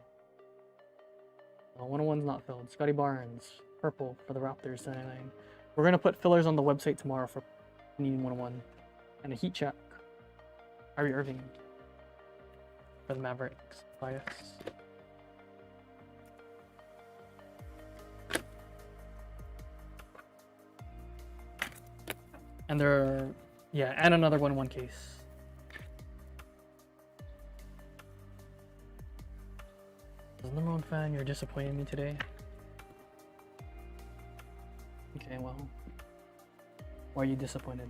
101's not filled. Scotty Barnes, purple for the Raptors, 99. We're gonna put fillers on the website tomorrow for needing 101, and a heat check. Kyrie Irving for the Mavericks. Bias. And and another 101 case. Number 1 fan, you're disappointing me today. Okay, well, why are you disappointed?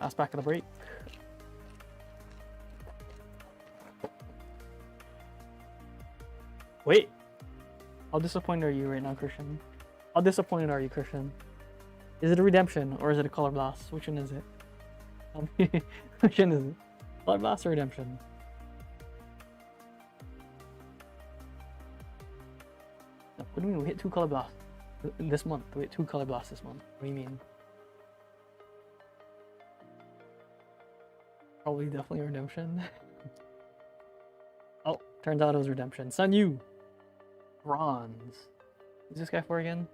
Pass back at the break. Wait, how disappointed are you right now, Christian? How disappointed are you, Christian? Is it a redemption or is it a color blast? Which one is it? Which one is it? Color blast or redemption? What do you mean? We hit 2 color blasts this month. We hit 2 color blasts this month. What do you mean? Probably definitely redemption. Oh, turns out it was redemption. Sun Yu! Bronze. Who's this guy for again?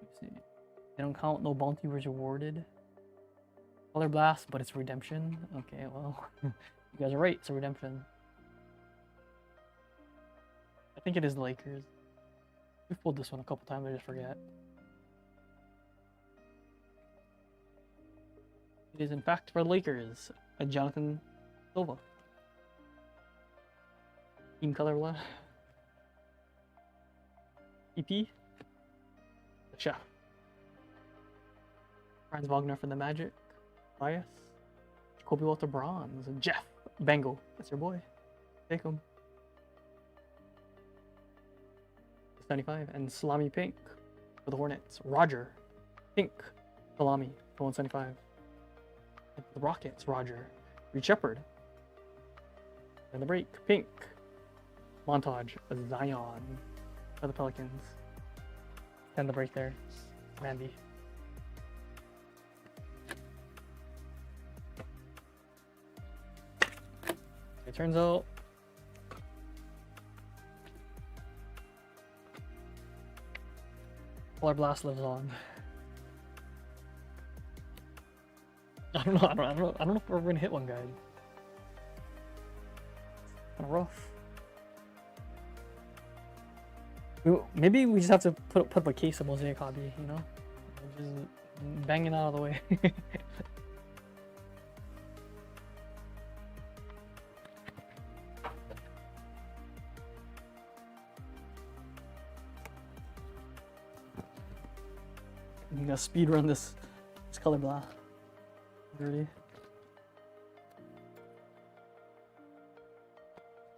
Let's see. They don't count, no bounty was rewarded. Color blast, but it's redemption. Okay, well, you guys are right, it's a redemption. I think it is the Lakers. We've pulled this one a couple times, I just forget. It is in fact for the Lakers, a Jonathan Silva. Team color blast. EP. The Chef. Franz Wagner for the Magic. Bias. Kobe Walter Bronze. Jeff Bengal. That's your boy. Take him. 75. And Salami Pink for the Hornets. Roger. Pink. Salami for 175. And the Rockets. Roger. Reed Shepard. And the break. Pink. Montage. Zion for the Pelicans. And the break there. Mandy. It turns out Color Blast lives on. I don't know if we're gonna hit one, guys. Kind of rough. Maybe we just have to put up a case of Mosaic Hobby, you know? Just bang it out of the way. I'm gonna speed run this color blast. Dirty.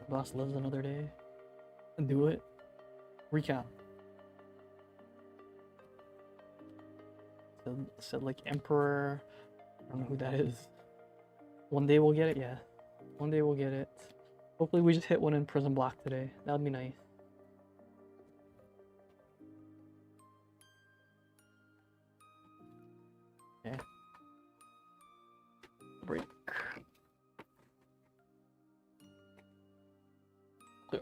Blast lives another day. And do it. Recap. Said like Emperor. I don't know who that is. One day we'll get it, yeah. One day we'll get it. Hopefully we just hit one in Prizm Black today. That'd be nice. Okay. Break.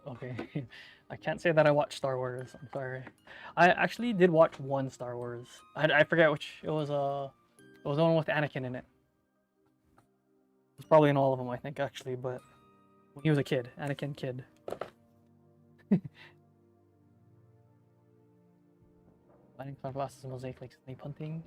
Okay. I can't say that I watched Star Wars. I'm sorry. I actually did watch one Star Wars. I forget which. It was the one with Anakin in it. It's probably in all of them, I think, actually. But when he was a kid, Anakin kid. Finding Cloud Blast's Mosaic like snake hunting.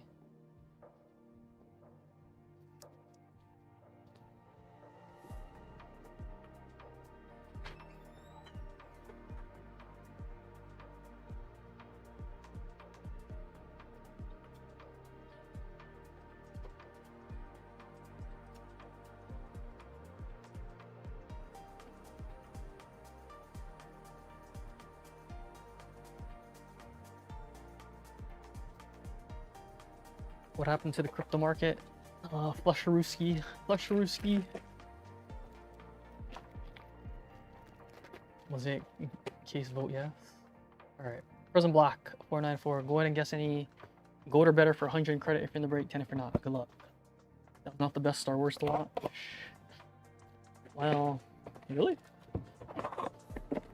What happened to the crypto market? Flusharooski. Mosaic case vote, yes. Alright. Prizm Black, 494. Go ahead and guess any gold or better for 100 credit if you're in the break, 10 if you're not. Good luck. That's not the best Star Wars to watch. Well, really?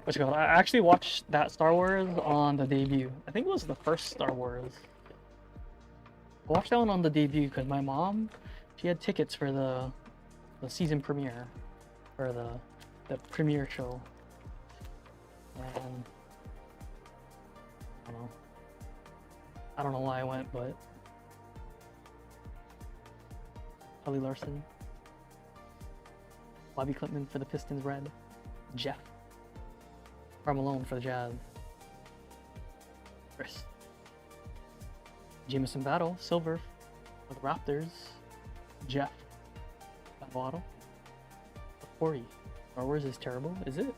What's it called? I actually watched that Star Wars on the debut. I think it was the first Star Wars. I watched that one on the debut because my mom, she had tickets for the season premiere, or the premiere show. And I don't know why I went, but Kelly Larson, Bobby Clintman for the Pistons red, Jeff Malone for the Jazz, Chris. Jameson Battle, silver for the Raptors. Jeff Bottle. 40. Star Wars is terrible, is it?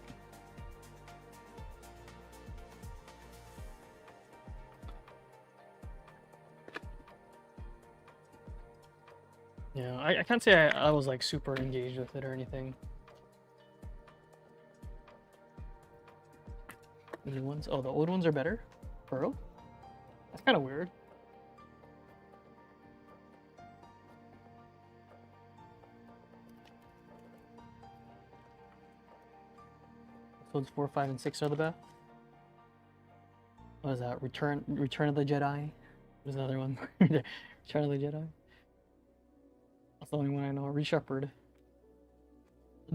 Yeah, I can't say I was like super engaged with it or anything. The new ones? Oh, the old ones are better? For real? That's kind of weird. Episodes 4, 5, and 6 are the best. What is that? Return of the Jedi? There's another one. Return of the Jedi. That's the only one I know. Re-Shepherd.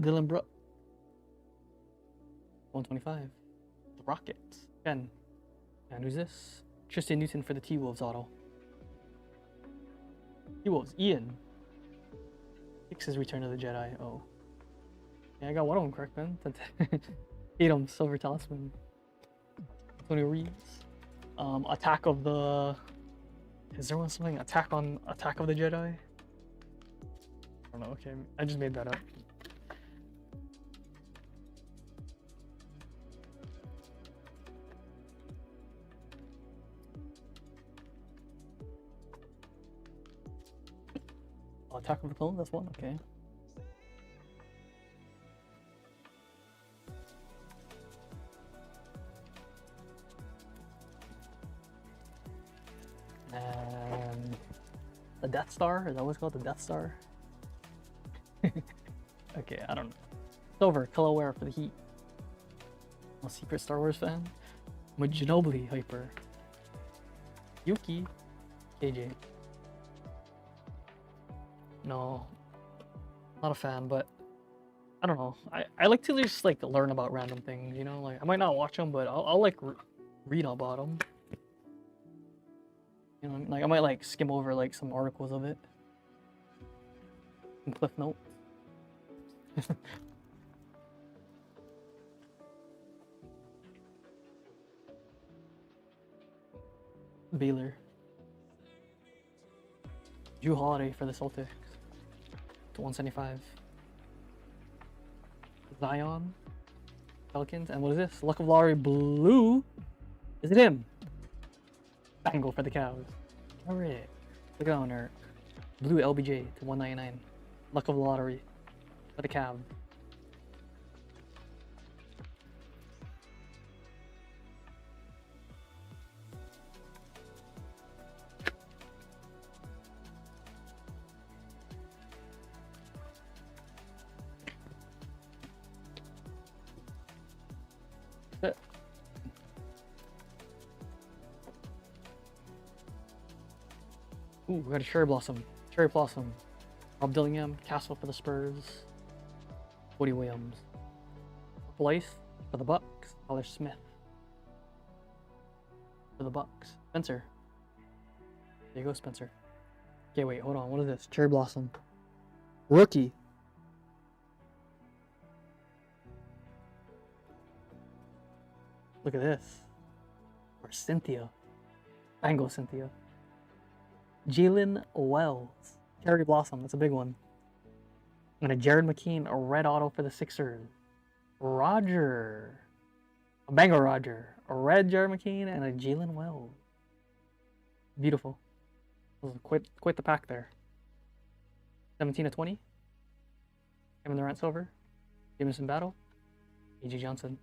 Dylan Brooke. 125. The Rockets. 10. And who's this? Tristan Newton for the T-Wolves auto. T-Wolves. Ian. 6 is Return of the Jedi. Oh. Yeah, I got one of them correct, man. Tatum, Silver Talisman. Tony Reeves. Attack of the... Is there one something? Attack of the Jedi? I don't know, okay. I just made that up. Oh, Attack of the Clones, that's one, okay. And the Death Star, is that what's called, the Death Star? Okay, I don't know. Silver, colorware for the Heat. I'm a secret Star Wars fan. I'm a Ginobili hyper. Yuki, KJ. No, not a fan, but I don't know. I like to just like learn about random things, you know? Like I might not watch them, but I'll like read about them. You know, like I might like skim over like some articles of it. And Cliff Notes. Baylor. Drew Holiday for the Celtics. To 175. Zion. Pelicans. And what is this? Luck of Lottery Blue. Is it him? Bangle for the Cavs. Alright. Look at on there. Blue LBJ to 199. Luck of the Lottery for the Cavs. That's it. Ooh, we got a Cherry Blossom. Cherry Blossom. Rob Dillingham, Castle for the Spurs. Woody Williams. Blythe for the Bucks. Tyler Smith for the Bucks. Spencer. There you go, Spencer. Okay, wait, hold on. What is this? Cherry Blossom. Rookie. Look at this. Or Cynthia. Bango Cynthia. Jalen Wells. Cherry Blossom, that's a big one. And a Jared McKean, a red auto for the Sixers. Roger. A Bango Roger. A red Jared McKean and a Jalen Wells. Beautiful. Quite the pack there. 17 to 20. Kevin Durant Silver. Jameson Battle. A.J. Johnson.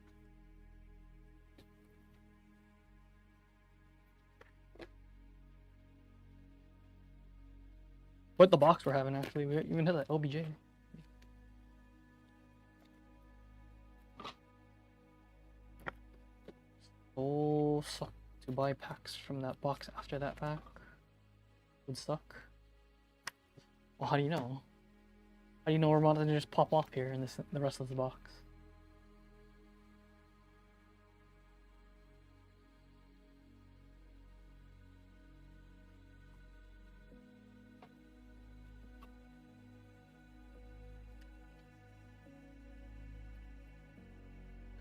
What the box we're having actually. We even had that LBJ. Oh, suck to buy packs from that box after that pack. Would suck. Well, how do you know? How do you know we're about to just pop off here in the rest of the box?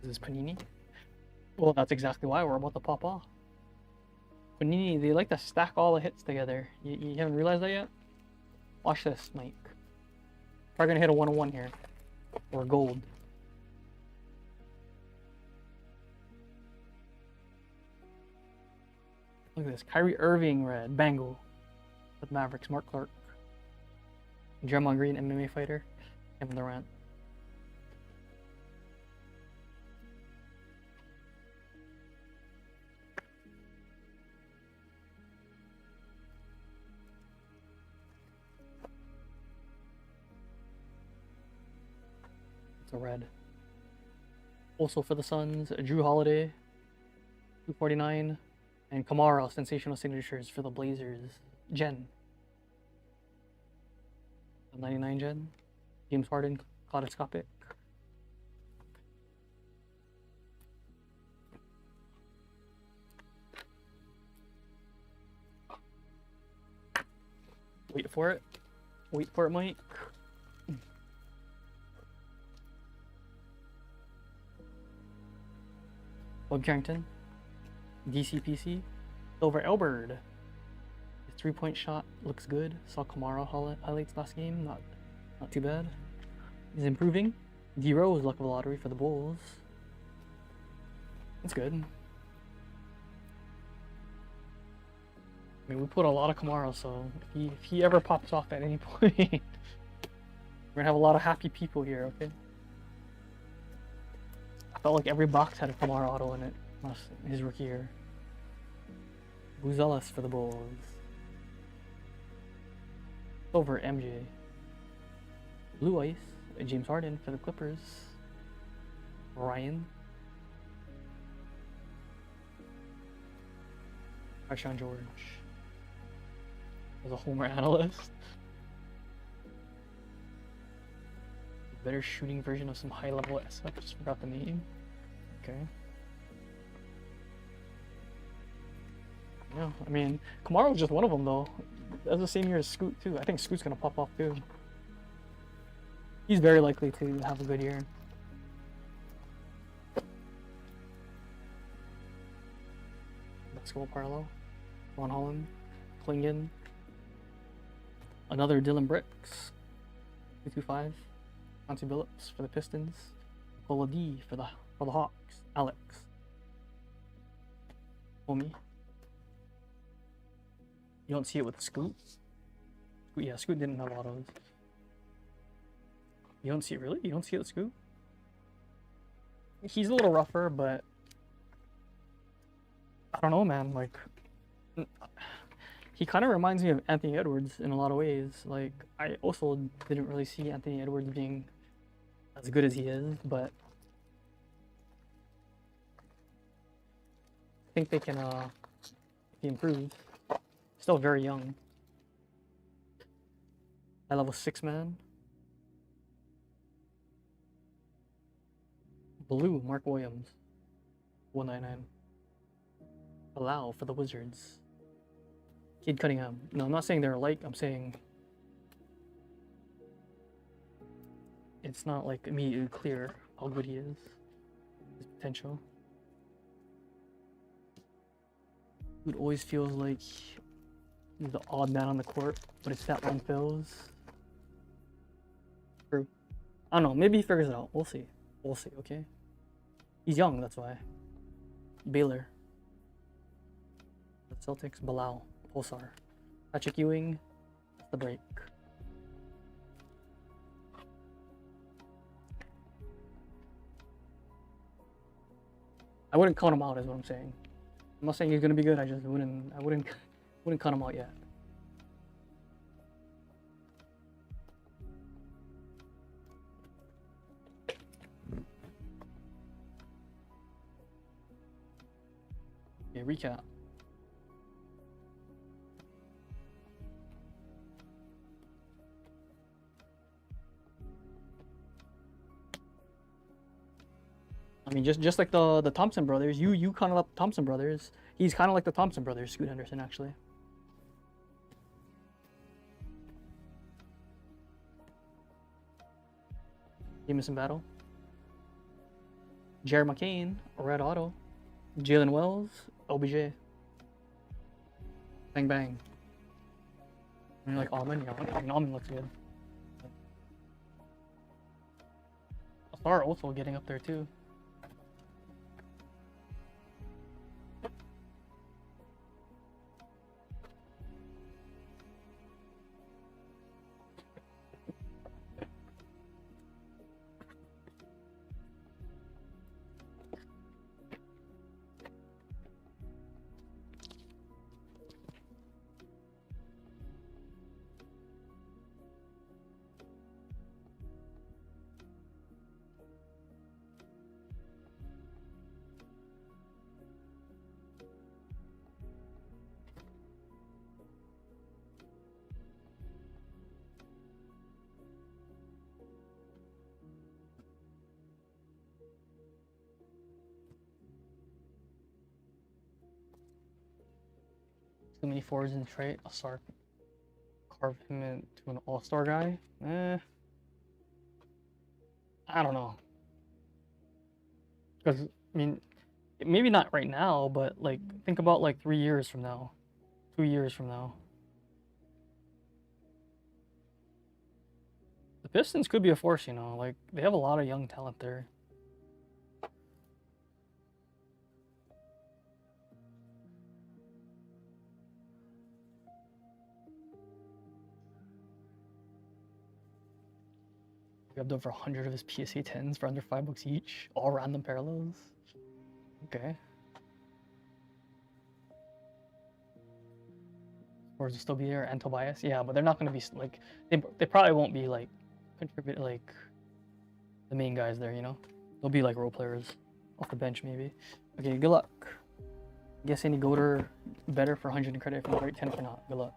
Is this Panini? Well, that's exactly why we're about to pop off. Panini, they like to stack all the hits together. You haven't realized that yet? Watch this, Mike. Probably gonna hit a 101 here. Or gold. Look at this. Kyrie Irving red. Bangle. With Mavericks. Mark Clark. Draymond Green, MMA fighter. Kevin Durant. It's a red. Also for the Suns, Drew Holiday, 249, and Kamara, sensational signatures for the Blazers. Jen. 99 Jen. James Harden, kaleidoscopic. Wait for it. Wait for it, Mike. Bob Carrington. DCPC. Silver Elbird. His 3-point shot looks good. Saw Kamara highlights last game. Not too bad. He's improving. D-Rose, luck of the lottery for the Bulls. That's good. I mean, we put a lot of Kamara, so if he ever pops off at any point, we're gonna have a lot of happy people here, okay? I felt like every box had a Kamara auto in it his rookie year. Buzelis for the Bulls. Over MJ. Blue Ice, James Harden for the Clippers. Ryan. Marshawn George. As a homer analyst. Better shooting version of some high level SF, just forgot the name. Okay. Yeah, I mean, Kamara was just one of them though. That's the same year as Scoot too. I think Scoot's gonna pop off too. He's very likely to have a good year. Basketball parallel. Ron Holland. Klingon. Another Dylan Bricks. 225. Chauncey Billups for the Pistons. Cola D for the Hawks. Alex. Homie. You don't see it with Scoot? Yeah, Scoot didn't have autos. You don't see it really? You don't see it with Scoot? He's a little rougher, but I don't know, man. Like, he kind of reminds me of Anthony Edwards in a lot of ways. Like, I also didn't really see Anthony Edwards being as good as he is, but I think they can improve. Still very young. High level 6-man. Blue, Mark Williams. 199. Allow for the Wizards. Cade Cunningham. No, I'm not saying they're alike. I'm saying it's not like immediately clear how good he is. His potential. It always feels like he's the odd man on the court, but it's that one fills. True. I don't know. Maybe he figures it out. We'll see. We'll see, okay? He's young, that's why. Baylor. The Celtics. Bilal. Pulsar. Patrick Ewing. The break. I wouldn't count him out, is what I'm saying. I'm not saying he's gonna be good. I wouldn't count him out yet. Okay, recap. I mean, just like the Thompson brothers, you kind of like the Thompson brothers. He's kind of like the Thompson brothers, Scoot Henderson, actually. Jameson Battle. Jared McCain, red auto. Jalen Wells, OBJ. Bang bang. I mean, like Almond, yeah, I mean, Almond looks good. Star also getting up there too. Too many forwards in Detroit. I'll start carve him into an all-star guy. I don't know. Because I mean, maybe not right now, but like think about like 3 years from now, 2 years from now. The Pistons could be a force, you know. Like they have a lot of young talent there. Grabbed over 100 of his PSA 10s for under $5 each, all random parallels. Okay. Or will still be there, and Tobias. Yeah, but they're not going to be like they probably won't be like contribute like the main guys there. You know, they'll be like role players off the bench maybe. Okay, good luck. Guess any goater better for 100 in credit if you rate 10 or not. Good luck.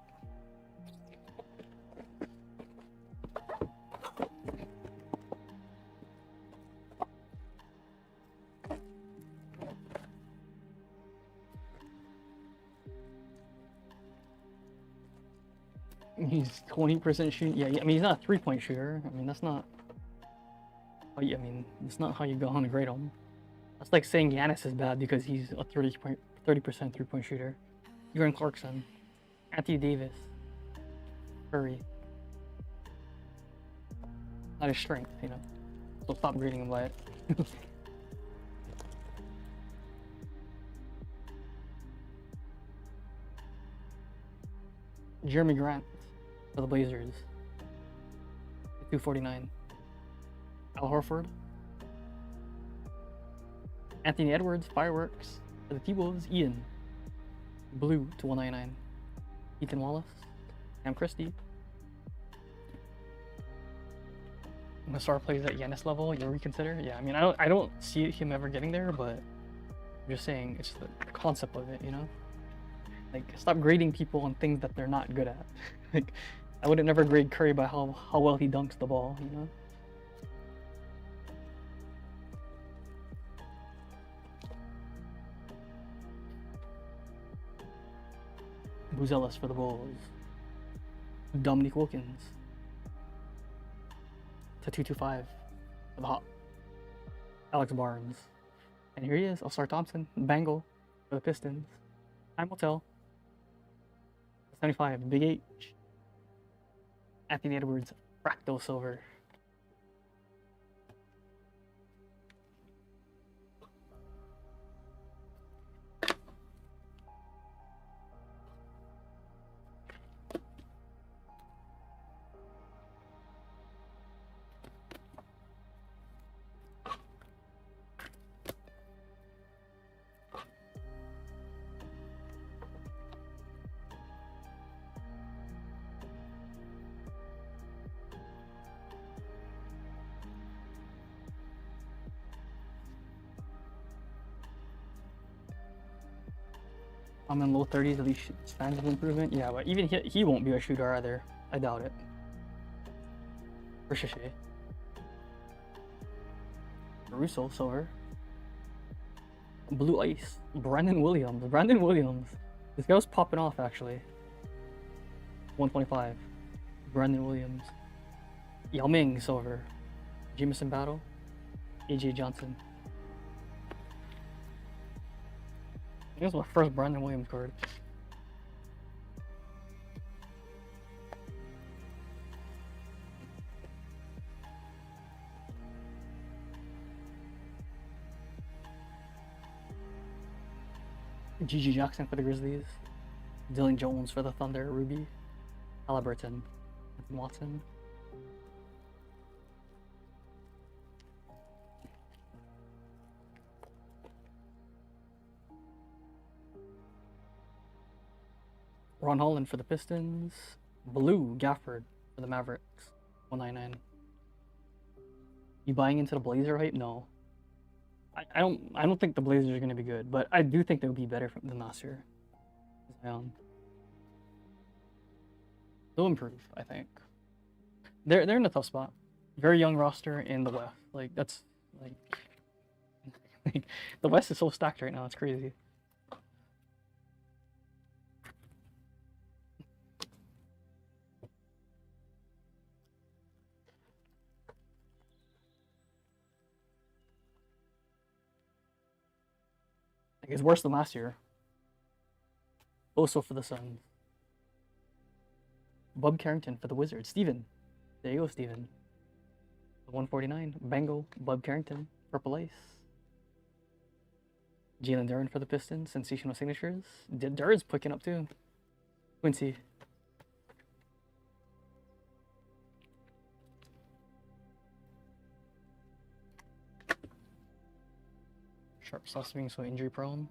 He's 20% shooting. Yeah, I mean, he's not a three-point shooter. I mean, that's not. I mean, it's not how you go on to grade him. That's like saying Giannis is bad because he's a 30% three-point shooter. Jordan Clarkson, Anthony Davis, Curry. Not his strength, you know. So stop grading him by it. Jeremy Grant for the Blazers. 249. Al Horford. Anthony Edwards, Fireworks for the T-Wolves. Ian. Blue to 199. Ethan Wallace. Cam Christie. When the star plays at Giannis level, you'll reconsider. Yeah, I mean, I don't see him ever getting there, but I'm just saying it's the concept of it, you know. Like, stop grading people on things that they're not good at. Like, I would never grade Curry by how well he dunks the ball, you know. Buzelis for the Bulls. Dominique Wilkins to 225 for the Hawks. Alex Barnes. And here he is, All-Star Thompson, Bangle for the Pistons. Time will tell. 75, Big H. Anthony Edwards, Fractal Silver. I'm in low 30s, at least stands of improvement. Yeah, but even he won't be a shooter either. I doubt it. For Shishé. Russo, Silver. Blue Ice. Brandon Williams. Brandon Williams. This guy was popping off, actually. 125. Brandon Williams. Yao Ming, Silver. Jameson Battle. AJ Johnson. This was my first Brandon Williams card. GG Jackson for the Grizzlies. Dylan Jones for the Thunder. Ruby. Halliburton. Watson. Ron Holland for the Pistons. Blue Gafford for the Mavericks. 199. You buying into the Blazer hype? No. I don't think the Blazers are gonna be good, but I do think they'll be better than last year. They'll improve, I think. They're in a tough spot. Very young roster in the West. Like that's like the West is so stacked right now. It's crazy. It's worse than last year. Also for the Suns. Bub Carrington for the Wizards. Steven. There you go, Steven. 149. Bengal. Bub Carrington. Purple Ice. Jalen Duren for the Pistons. Sensational signatures. Duren's picking up too. Quincy. Sharp stops being so injury prone.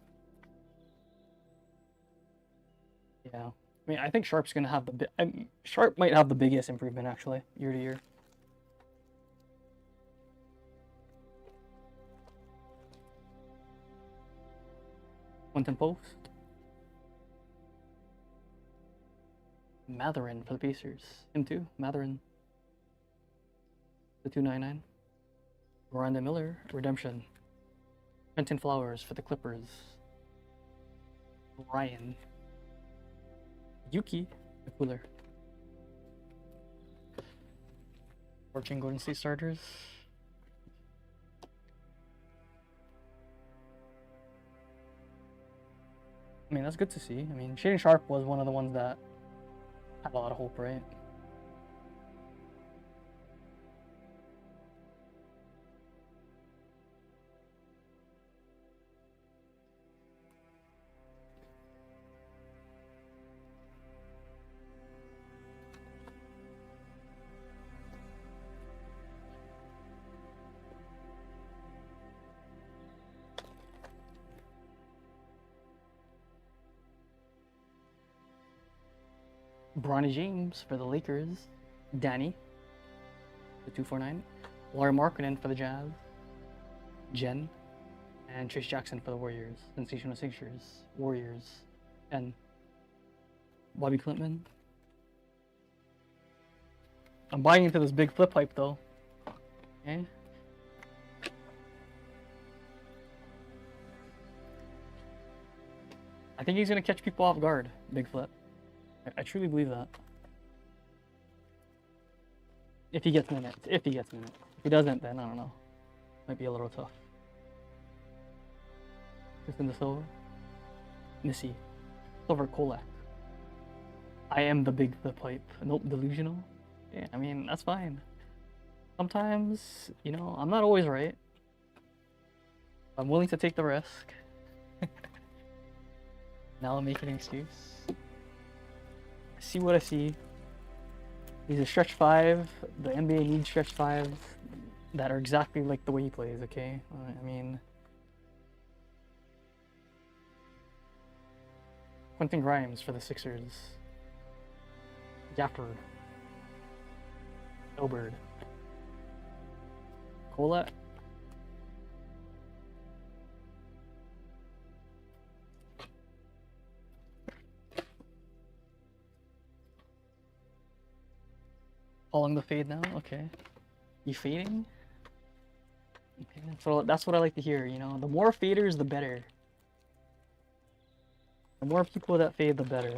Yeah. I mean, I think Sharp's gonna have Sharp might have the biggest improvement actually, year to year. Quentin Post. Matherin for the Pacers. Him too, Matherin. The 299. Miranda Miller, Redemption. Quentin Flowers for the Clippers. Ryan. Yuki, the Cooler. Fortune Golden State starters. I mean, that's good to see. I mean, Shaden Sharp was one of the ones that had a lot of hope, right? Bronny James for the Lakers. Danny, the 249. Lauri Markkanen for the Jazz. Jen. And Trace Jackson for the Warriors. Sensational signatures. Warriors. And Bobby Clintman. I'm buying into this big flip hype though. Okay. I think he's gonna catch people off guard. Big flip. I truly believe that. If he gets minutes. If he gets minutes. If he doesn't, then I don't know. Might be a little tough. Just in the silver. Missy. Silver Kolak. I am the big flip hype. Nope, delusional. Yeah, I mean, that's fine. Sometimes, you know, I'm not always right. I'm willing to take the risk. Now I'm making an excuse. I see what I see. He's a stretch 5. The NBA needs stretch 5s that are exactly like the way he plays, okay? I mean... Quentin Grimes for the Sixers. Gafford. Elbird. Colette. Calling the fade now? Okay. You fading? Okay, so that's what I like to hear, you know? The more faders, the better. The more people that fade, the better.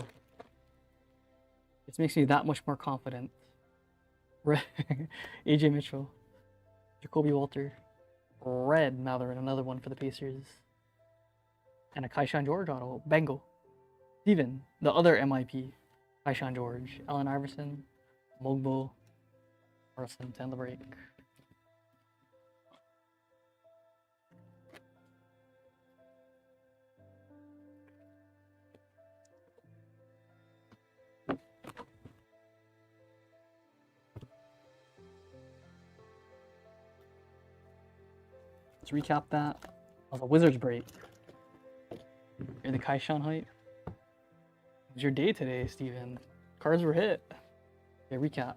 It makes me that much more confident. AJ Mitchell. Jacoby Walter. Red Matherin, another one for the Pacers. And a Kaishan George auto. Bengal. Steven, the other MIP. Kaishan George. Allen Iverson. Mogbo. Morrison, 10 the break. Let's recap that. Oh, the Wizards break. You're the Kaishan hype. It was your day today, Steven. Cards were hit. Okay, recap.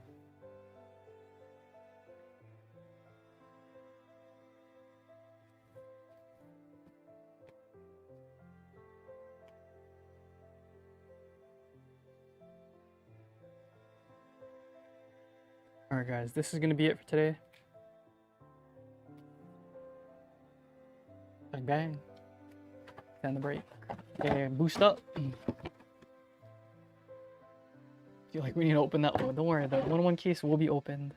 Alright guys, this is going to be it for today. Bang bang. Stand the break. Okay, boost up. Feel like we need to open that one. Don't worry, the 1-1 case will be opened.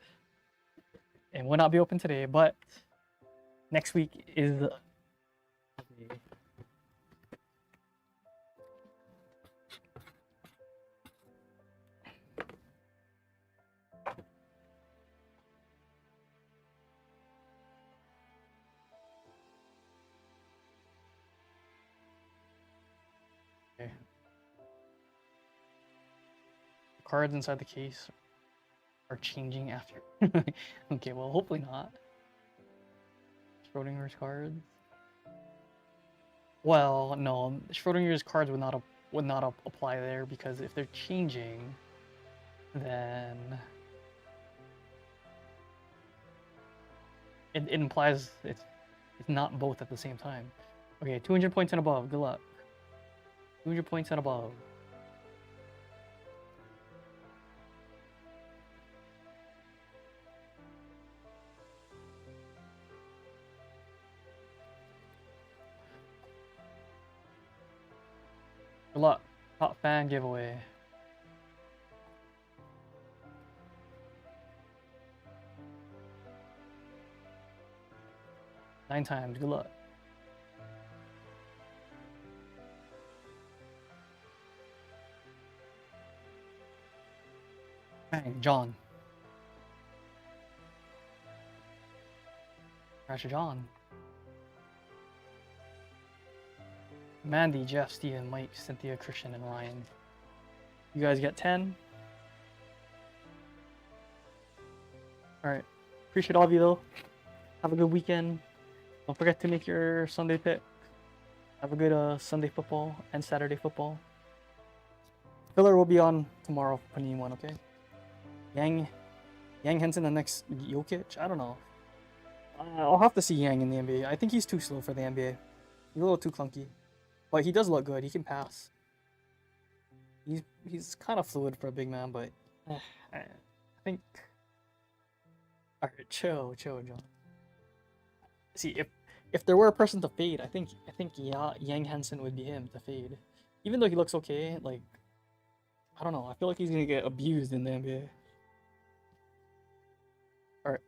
And will not be open today, but next week is cards inside the case are changing after. Okay, well, hopefully not. Schrodinger's cards. Well, no, Schrodinger's cards would not apply there, because if they're changing, then it implies it's not both at the same time. Okay, 200 points and above. Good luck. 200 points and above. Good luck. Top fan giveaway. Nine times. Good luck. Bang, John. Crash John. Mandy, Jeff, Steven, Mike, Cynthia, Christian, and Ryan. You guys get 10. Alright. Appreciate all of you though. Have a good weekend. Don't forget to make your Sunday pick. Have a good Sunday football and Saturday football. Filler will be on tomorrow for Panini 1, okay? Yang Henson the next Jokic? I don't know. I'll have to see Yang in the NBA. I think he's too slow for the NBA. He's a little too clunky. But he does look good. He can pass. He's kind of fluid for a big man, but I think. Alright, chill, John. See, if there were a person to fade, I think Yang Henson would be him to fade. Even though he looks okay, like, I don't know. I feel like he's gonna get abused in the NBA. Alright.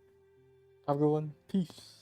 Have a good one. Peace.